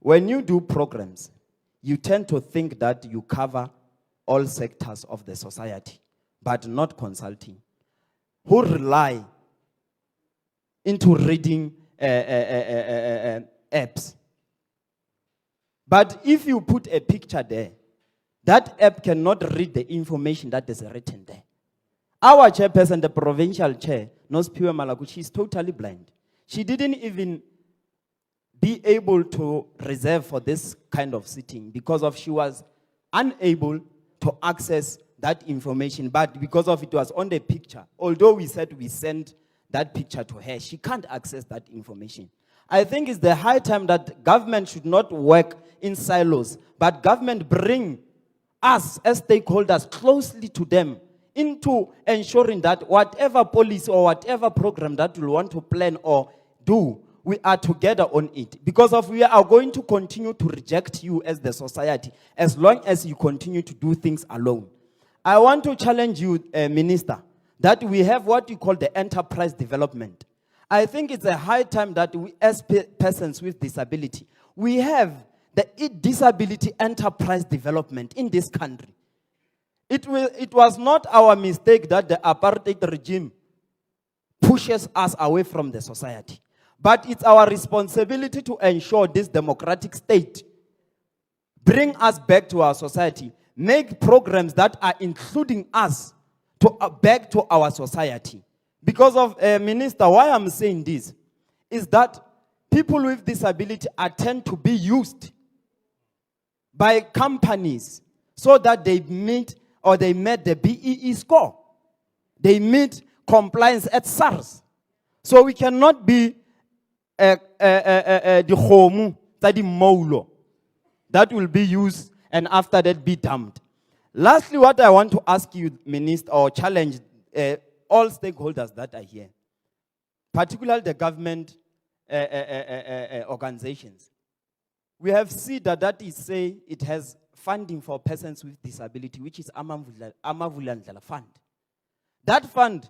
when you do programs, you tend to think that you cover all sectors of the society, but not consulting, who rely into reading apps. But if you put a picture there, that app cannot read the information that is written there. Our chairperson, the provincial chair, Nospiwe Malaku, she's totally blind. She didn't even be able to reserve for this kind of sitting because of she was unable to access that information, but because of it was on the picture, although we said we sent that picture to her, she can't access that information. I think it's the high time that government should not work in silos, but government bring us as stakeholders closely to them into ensuring that whatever policy or whatever program that we want to plan or do, we are together on it. Because of we are going to continue to reject you as the society as long as you continue to do things alone. I want to challenge you, Minister, that we have what you call the enterprise development. I think it's a high time that we, as persons with disability, we have the disability enterprise development in this country. It was not our mistake that the apartheid regime pushes us away from the society. But it's our responsibility to ensure this democratic state bring us back to our society, make programs that are including us back to our society. Because of, Minister, why I'm saying this is that people with disability tend to be used by companies so that they meet or they met the BEE score. They meet compliance at SARS. So we cannot be the homu, the molo, that will be used and after that be dumped. Lastly, what I want to ask you, Minister, or challenge all stakeholders that are here, particularly the government organizations. We have SEDA that is say it has funding for persons with disability, which is Amavulandlala Fund. That fund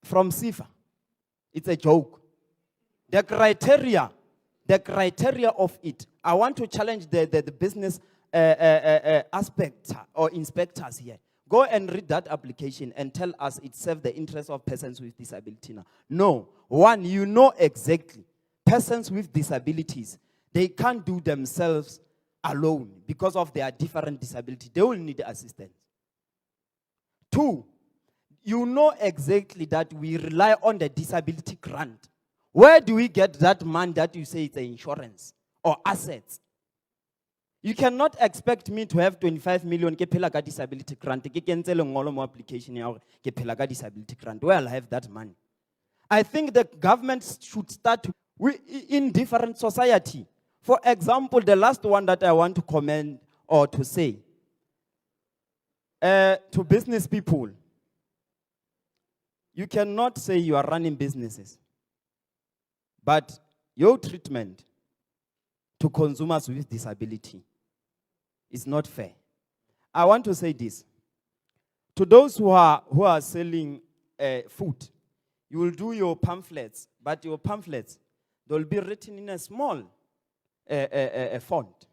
from SIFA, it's a joke. The criteria of it, I want to challenge the business aspect or inspectors here. Go and read that application and tell us it serves the interests of persons with disability now. No. One, you know exactly, persons with disabilities, they can't do themselves alone because of their different disability. They will need assistance. Two, you know exactly that we rely on the disability grant. Where do we get that money that you say it's insurance or assets? You cannot expect me to have 25 million ke phela ka disability grant. Ke kentsele ngolo mo application ya hore ke phela ka disability grant. Where I'll have that money? I think the government should start in different society. For example, the last one that I want to comment or to say to business people, you cannot say you are running businesses, but your treatment to consumers with disability is not fair. I want to say this. To those who are selling food, you will do your pamphlets, but your pamphlets, they'll be written in a small font.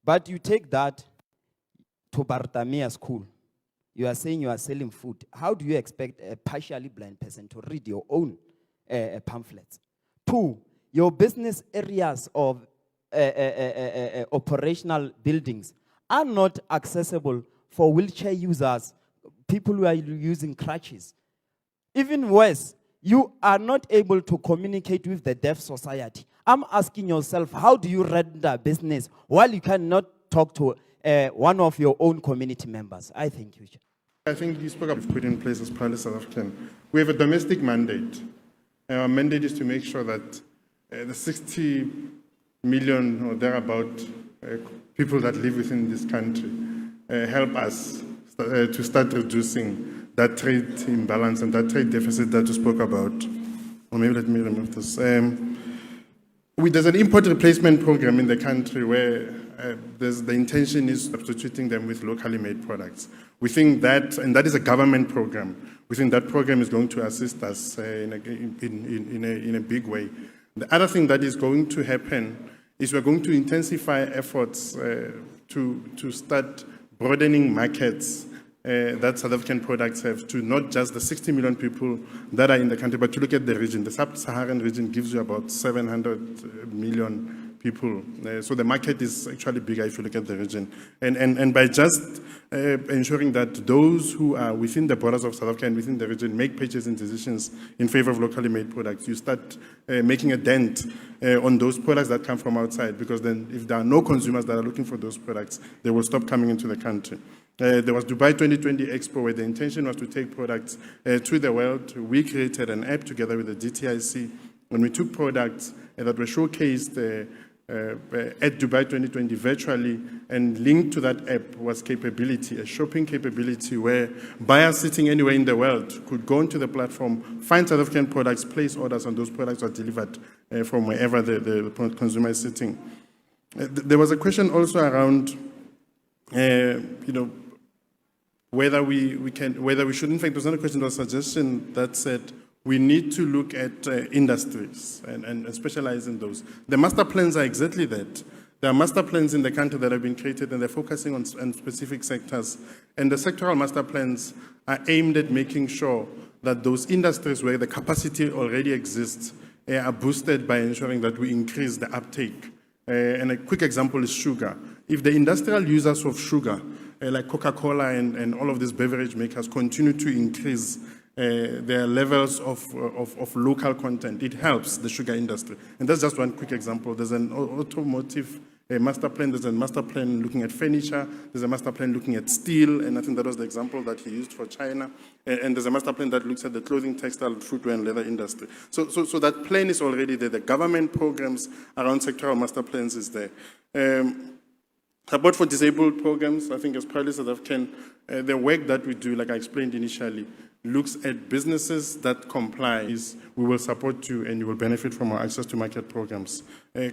But you take that to Bartamia school. You are saying you are selling food. How do you expect a partially blind person to read your own pamphlets? Two, your business areas of operational buildings are not accessible for wheelchair users, people who are using crutches. Even worse, you are not able to communicate with the deaf society. I'm asking yourself, how do you render business while you cannot talk to one of your own community members? I thank you. I think you spoke of put in place as proudly South African. We have a domestic mandate. Our mandate is to make sure that the 60 million or thereabout people that live within this country help us to start reducing that trade imbalance and that trade deficit that you spoke about. Or maybe let me remove this. There's an import replacement program in the country where the intention is substituting them with locally made products. We think that, and that is a government program, we think that program is going to assist us in a big way. The other thing that is going to happen is we're going to intensify efforts to start broadening markets that South African products have to not just the 60 million people that are in the country, but to look at the region. The sub-Saharan region gives you about 700 million people. So the market is actually bigger if you look at the region. And by just ensuring that those who are within the borders of South Africa and within the region make purchasing decisions in favor of locally made products, you start making a dent on those products that come from outside, because then if there are no consumers that are looking for those products, they will stop coming into the country. There was Dubai 2020 Expo where the intention was to take products to the world. We created an app together with the DTIC when we took products that were showcased at Dubai 2020 virtually, and linked to that app was capability, a shopping capability where buyers sitting anywhere in the world could go onto the platform, find South African products, place orders, and those products are delivered from wherever the consumer is sitting. There was a question also around whether we should, in fact, there was another question or suggestion that said we need to look at industries and specialize in those. The master plans are exactly that. There are master plans in the country that have been created, and they're focusing on specific sectors. And the sectoral master plans are aimed at making sure that those industries where the capacity already exists are boosted by ensuring that we increase the uptake. And a quick example is sugar. If the industrial users of sugar, like Coca-Cola and all of these beverage makers, continue to increase their levels of local content, it helps the sugar industry. And that's just one quick example. There's an automotive master plan, there's a master plan looking at furniture, there's a master plan looking at steel, and I think that was the example that he used for China. And there's a master plan that looks at the clothing, textile, footwear, and leather industry. So that plan is already there. The government programs around sectoral master plans is there. Support for disabled programs, I think as proudly South African, the work that we do, like I explained initially, looks at businesses that comply. We will support you and you will benefit from our access to market programs.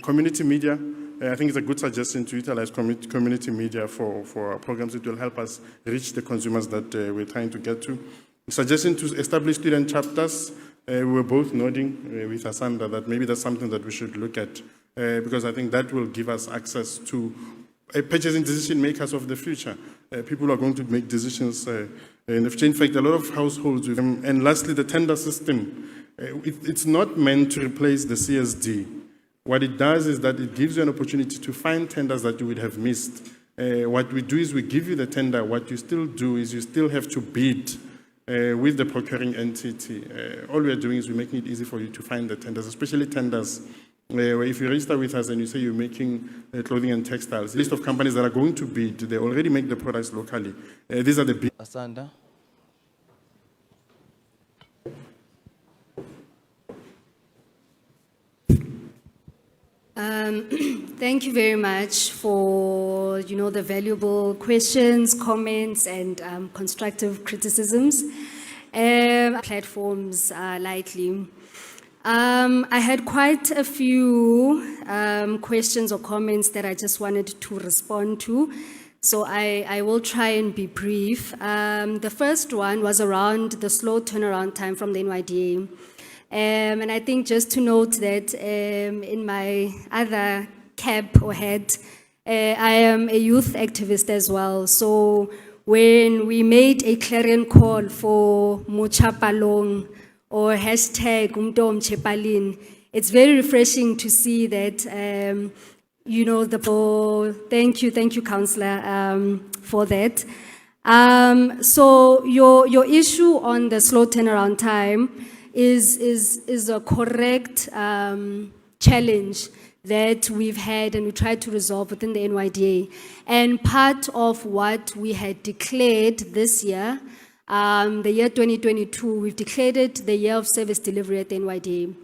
Community media, I think it's a good suggestion to utilize community media for our programs. It will help us reach the consumers that we're trying to get to. Suggestion to establish student chapters. We were both nodding with Asanda that maybe that's something that we should look at because I think that will give us access to purchasing decision makers of the future. People who are going to make decisions in the future. In fact, a lot of households. And lastly, the tender system. It's not meant to replace the CSD. What it does is that it gives you an opportunity to find tenders that you would have missed. What we do is we give you the tender. What you still do is you still have to bid with the procuring entity. All we are doing is we're making it easy for you to find the tenders, especially tenders where if you register with us and you say you're making clothing and textiles, list of companies that are going to bid, they already make the products locally. These are the big. Asanda. Thank you very much for the valuable questions, comments, and constructive criticisms. Platforms lightly. I had quite a few questions or comments that I just wanted to respond to, so I will try and be brief. The first one was around the slow turnaround time from the NYDA. And I think just to note that in my other cap or hat, I am a youth activist as well. So when we made a clarion call for Mochapalong or hashtag Umtom Chepalin, it's very refreshing to see that, thank you, Councillor, for that. So your issue on the slow turnaround time is a correct challenge that we've had and we tried to resolve within the NYDA. And part of what we had declared this year, the year 2022, we've declared it the year of service delivery at the NYDA.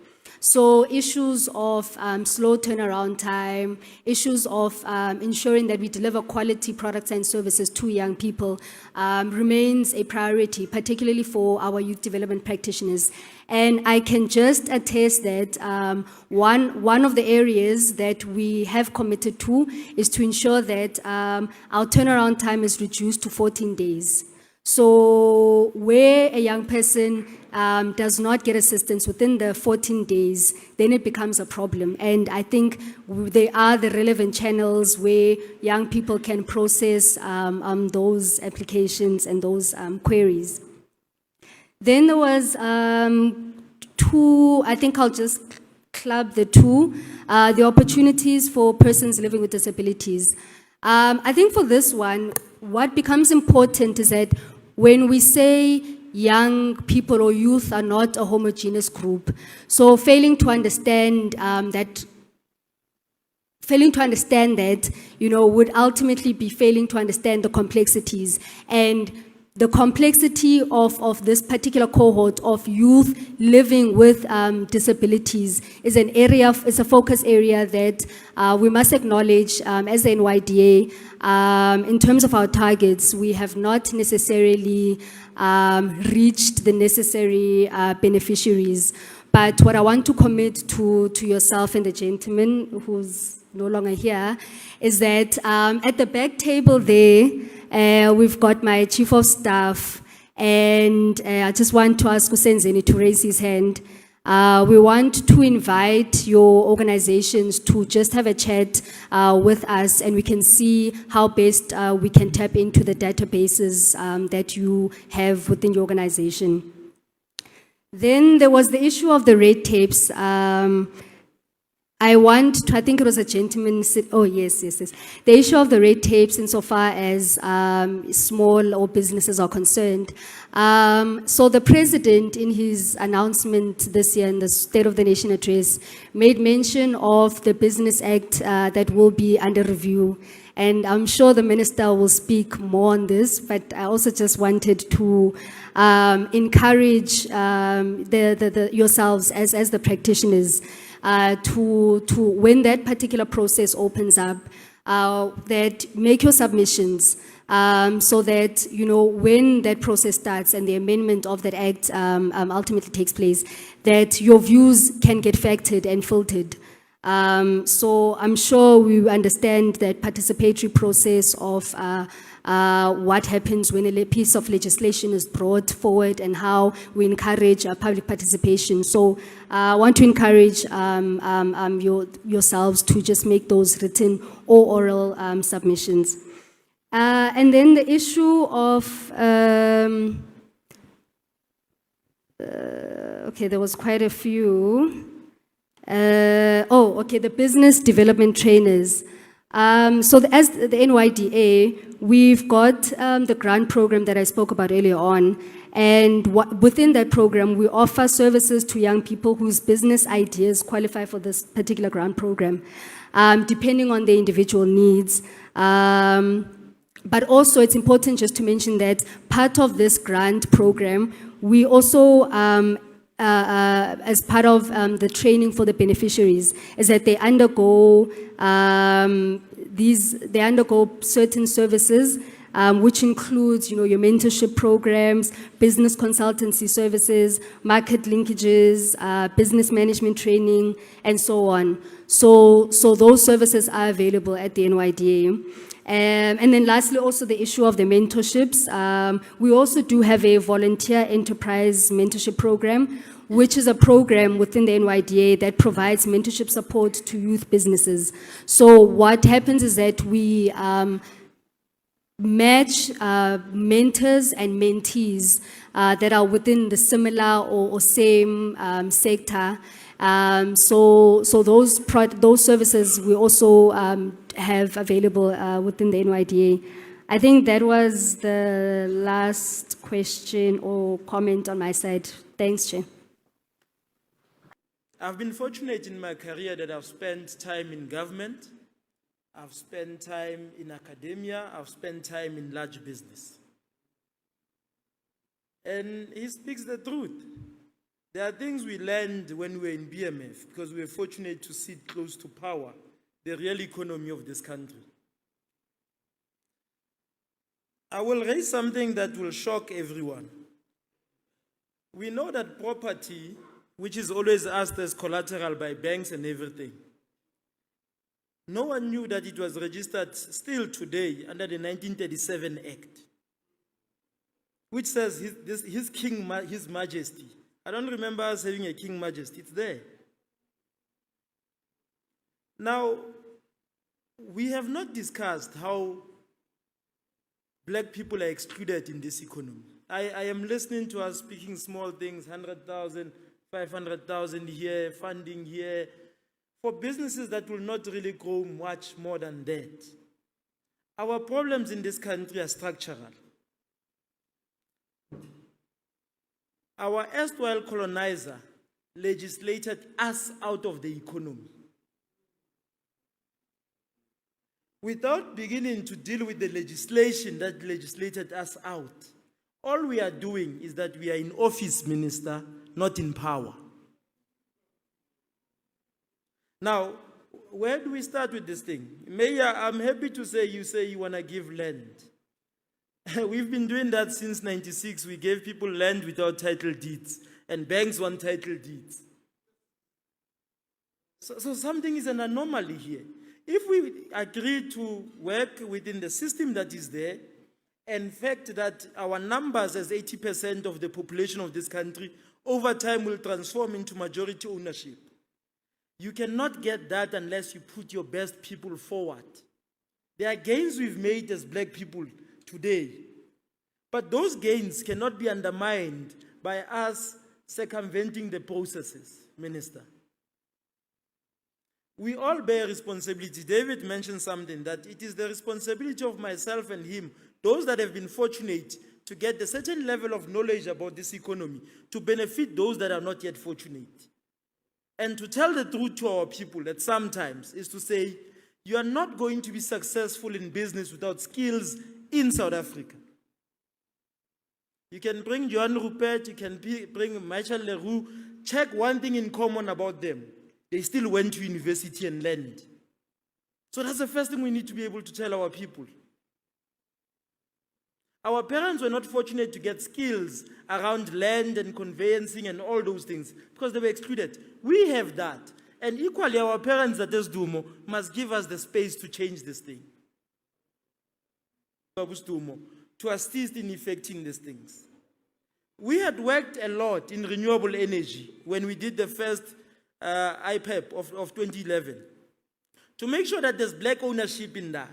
So issues of slow turnaround time, issues of ensuring that we deliver quality products and services to young people remains a priority, particularly for our youth development practitioners. And I can just attest that one of the areas that we have committed to is to ensure that our turnaround time is reduced to 14 days. So where a young person does not get assistance within the 14 days, then it becomes a problem. And I think there are the relevant channels where young people can process those applications and those queries. Then there was two, I think I'll just club the two, the opportunities for persons living with disabilities. I think for this one, what becomes important is that when we say young people or youth are not a homogeneous group, so failing to understand that, would ultimately be failing to understand the complexities. And the complexity of this particular cohort of youth living with disabilities is an area, is a focus area that we must acknowledge as the NYDA. In terms of our targets, we have not necessarily reached the necessary beneficiaries. But what I want to commit to yourself and the gentleman who's no longer here is that at the back table there, we've got my chief of staff, and I just want to ask Kusenzeni to raise his hand. We want to invite your organizations to just have a chat with us, and we can see how best we can tap into the databases that you have within your organization. Then there was the issue of the red tapes. I think it was a gentleman said, oh yes. The issue of the red tapes insofar as small or businesses are concerned. So the president in his announcement this year in the State of the Nation address made mention of the Business Act that will be under review. And I'm sure the minister will speak more on this, but I also just wanted to encourage yourselves as the practitioners to when that particular process opens up, that make your submissions so that, you know, when that process starts and the amendment of that act ultimately takes place, that your views can get factored and filtered. So I'm sure we understand that participatory process of what happens when a piece of legislation is brought forward and how we encourage public participation. So I want to encourage yourselves to just make those written or oral submissions. And then the issue of, okay, there was quite a few. The business development trainers. So as the NYDA, we've got the grant program that I spoke about earlier on, and within that program, we offer services to young people whose business ideas qualify for this particular grant program, depending on their individual needs. But also, it's important just to mention that part of this grant program, we also as part of the training for the beneficiaries, is that they undergo certain services, which includes, you know, your mentorship programs, business consultancy services, market linkages, business management training, and so on. So those services are available at the NYDA. And then lastly, also the issue of the mentorships. We also do have a volunteer enterprise mentorship program, which is a program within the NYDA that provides mentorship support to youth businesses. So what happens is that we match mentors and mentees that are within the similar or same sector. So those services we also have available within the NYDA. I think that was the last question or comment on my side. Thanks, Chair. I've been fortunate in my career that I've spent time in government, I've spent time in academia, I've spent time in large business. And he speaks the truth. There are things we learned when we were in BMF because we were fortunate to sit close to power, the real economy of this country. I will raise something that will shock everyone. We know that property, which is always asked as collateral by banks and everything, no one knew that it was registered still today under the 1937 Act, which says His Majesty. I don't remember us having a King Majesty. It's there. Now, we have not discussed how black people are excluded in this economy. I am listening to us speaking small things, 100,000, 500,000 here, funding here, for businesses that will not really grow much more than that. Our problems in this country are structural. Our erstwhile colonizer legislated us out of the economy. Without beginning to deal with the legislation that legislated us out, all we are doing is that we are in office, Minister, not in power. Now, where do we start with this thing? Mayor, I'm happy to say you want to give land. We've been doing that since 96. We gave people land without title deeds, and banks want title deeds. So something is an anomaly here. If we agree to work within the system that is there, and fact that our numbers as 80% of the population of this country over time will transform into majority ownership. You cannot get that unless you put your best people forward. There are gains we've made as black people today, but those gains cannot be undermined by us circumventing the processes, Minister. We all bear responsibility. David mentioned something, that it is the responsibility of myself and him, those that have been fortunate to get a certain level of knowledge about this economy, to benefit those that are not yet fortunate. And to tell the truth to our people at some times is to say, you are not going to be successful in business without skills in South Africa. You can bring Johan Rupert, you can bring Michael Leroux, check one thing in common about them. They still went to university and learned. So that's the first thing we need to be able to tell our people. Our parents were not fortunate to get skills around land and conveyancing and all those things because they were excluded. We have that. And equally, our parents at Dumo must give us the space to change this thing. To assist in effecting these things. We had worked a lot in renewable energy when we did the first IPEP of 2011 to make sure that there's black ownership in that.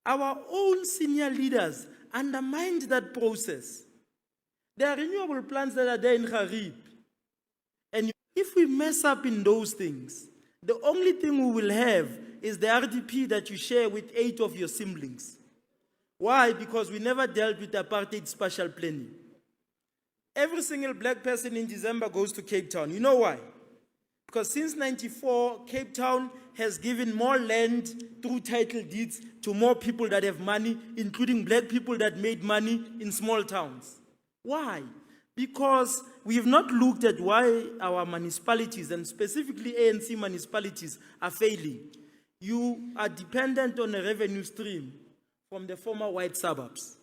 Our own senior leaders undermined that process. There are renewable plants that are there in Kharib. And if we mess up in those things, the only thing we will have is the RDP that you share with 8 of your siblings. Why? Because we never dealt with apartheid spatial planning. Every single black person in December goes to Cape Town. You know why? Because since '94, Cape Town has given more land through title deeds to more people that have money, including black people that made money in small towns. Why? Because we have not looked at why our municipalities, and specifically ANC municipalities, are failing. You are dependent on a revenue stream from the former white suburbs.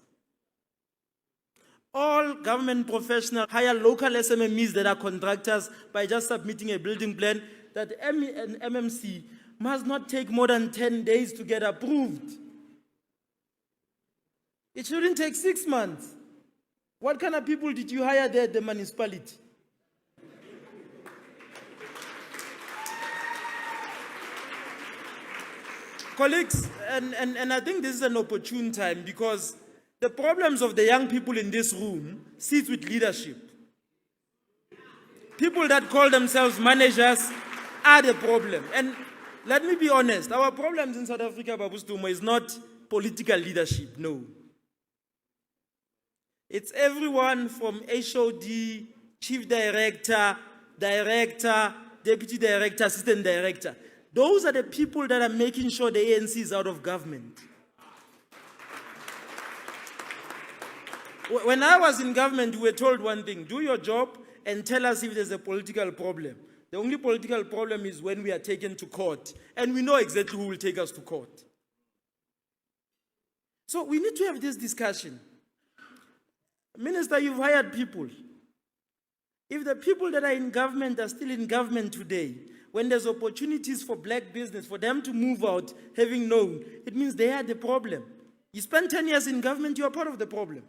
All government professionals hire local SMMEs that are contractors by just submitting a building plan that an MMC must not take more than 10 days to get approved. It shouldn't take 6 months. What kind of people did you hire there at the municipality? Colleagues, and I think this is an opportune time because the problems of the young people in this room sit with leadership. People that call themselves managers are the problem. And let me be honest, our problems in South Africa, Babu Stumo, is not political leadership, no. It's everyone from HOD, chief director, director, deputy director, assistant director. Those are the people that are making sure the ANC is out of government. When I was in government, we were told one thing: do your job and tell us if there's a political problem. The only political problem is when we are taken to court, and we know exactly who will take us to court. So we need to have this discussion. Minister, you've hired people. If the people that are in government are still in government today, when there's opportunities for black business, for them to move out, having known, it means they are the problem. You spend 10 years in government, you are part of the problem.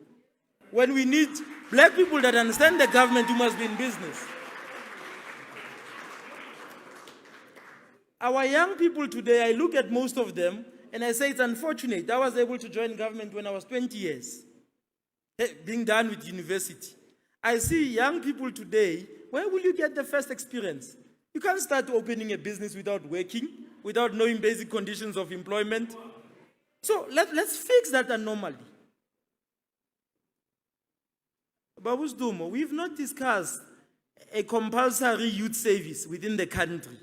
When we need black people that understand the government, you must be in business. Our young people today, I look at most of them, and I say it's unfortunate. I was able to join government when I was 20 years, being done with university. I see young people today, where will you get the first experience? You can't start opening a business without working, without knowing basic conditions of employment. So let's fix that anomaly. Babu Stumo, we've not discussed a compulsory youth service within the country,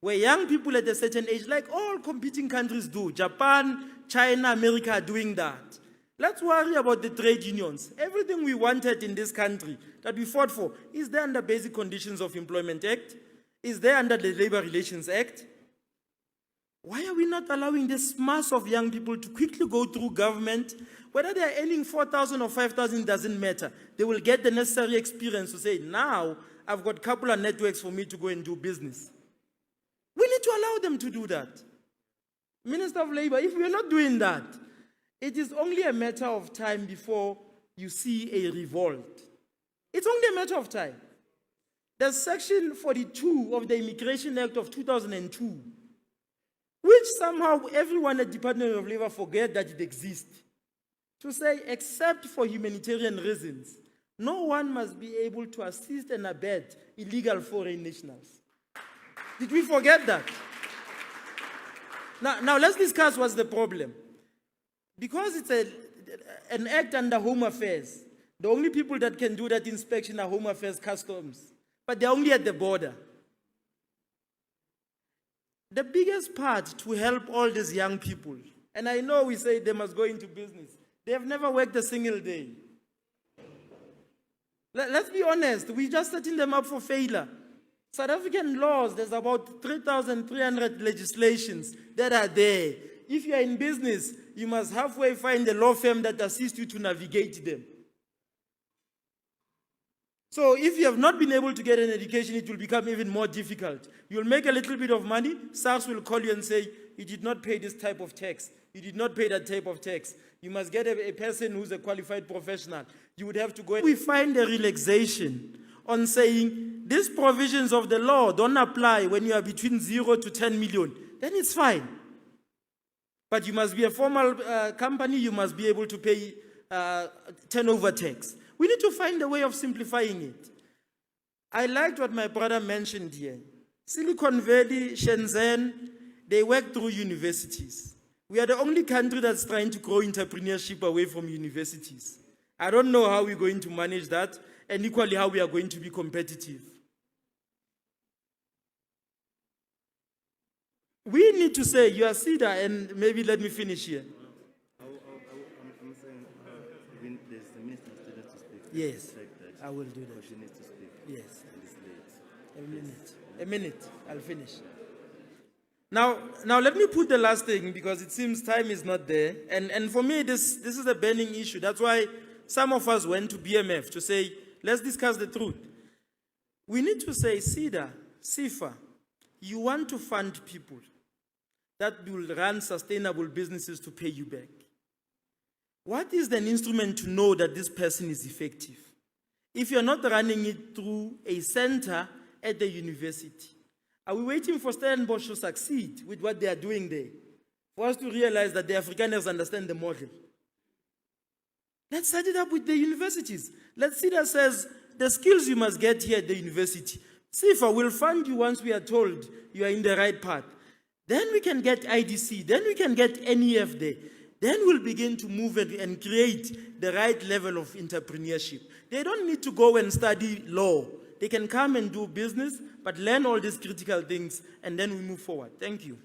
where young people at a certain age, like all competing countries do, Japan, China, America are doing that. Let's worry about the trade unions. Everything we wanted in this country that we fought for, is there under Basic Conditions of Employment Act? Is there under the Labor Relations Act? Why are we not allowing this mass of young people to quickly go through government? Whether they are earning 4,000 or 5,000 doesn't matter. They will get the necessary experience to say, now I've got a couple of networks for me to go and do business. We need to allow them to do that. Minister of Labor, if we're not doing that, it is only a matter of time before you see a revolt. It's only a matter of time. There's Section 42 of the Immigration Act of 2002, which somehow everyone at the Department of Labor forget that it exists. To say, except for humanitarian reasons, no one must be able to assist and abet illegal foreign nationals. Did we forget that? Now let's discuss what's the problem. Because it's an act under Home Affairs, the only people that can do that inspection are Home Affairs Customs, but they're only at the border. The biggest part to help all these young people, and I know we say they must go into business, they have never worked a single day. Let's be honest, we're just setting them up for failure. South African laws, there's about 3,300 legislations that are there. If you are in business, you must halfway find a law firm that assists you to navigate them. So if you have not been able to get an education, it will become even more difficult. You'll make a little bit of money, SARS will call you and say, you did not pay this type of tax. You did not pay that type of tax. You must get a person who's a qualified professional. You would have to go. We find a relaxation on saying these provisions of the law don't apply when you are between 0 to 10 million. Then it's fine. But you must be a formal company. You must be able to pay turnover tax. We need to find a way of simplifying it. I liked what my brother mentioned here. Silicon Valley, Shenzhen, they work through universities. We are the only country that's trying to grow entrepreneurship away from universities. I don't know how we're going to manage that, and equally how we are going to be competitive. We need to say, you are SEDA, and maybe let me finish here. I'm saying there's the minister student to speak. Yes, I will do that. She needs to speak. Yes. And it's late. A minute, I'll finish. Now let me put the last thing, because it seems time is not there. And for me, this is a burning issue. That's why some of us went to BMF to say, let's discuss the truth. We need to say, SEDA, SIFA, you want to fund people that will run sustainable businesses to pay you back. What is an instrument to know that this person is effective? If you're not running it through a center at the university, are we waiting for Stellenbosch to succeed with what they are doing there for us to realize that the Afrikaners understand the model? Let's set it up with the universities. Let's see that says the skills you must get here at the university. SIFA will fund you once we are told you are in the right path. Then we can get IDC. Then we can get NEF there. Then we'll begin to move and create the right level of entrepreneurship. They don't need to go and study law. They can come and do business, but learn all these critical things, and then we move forward. Thank you.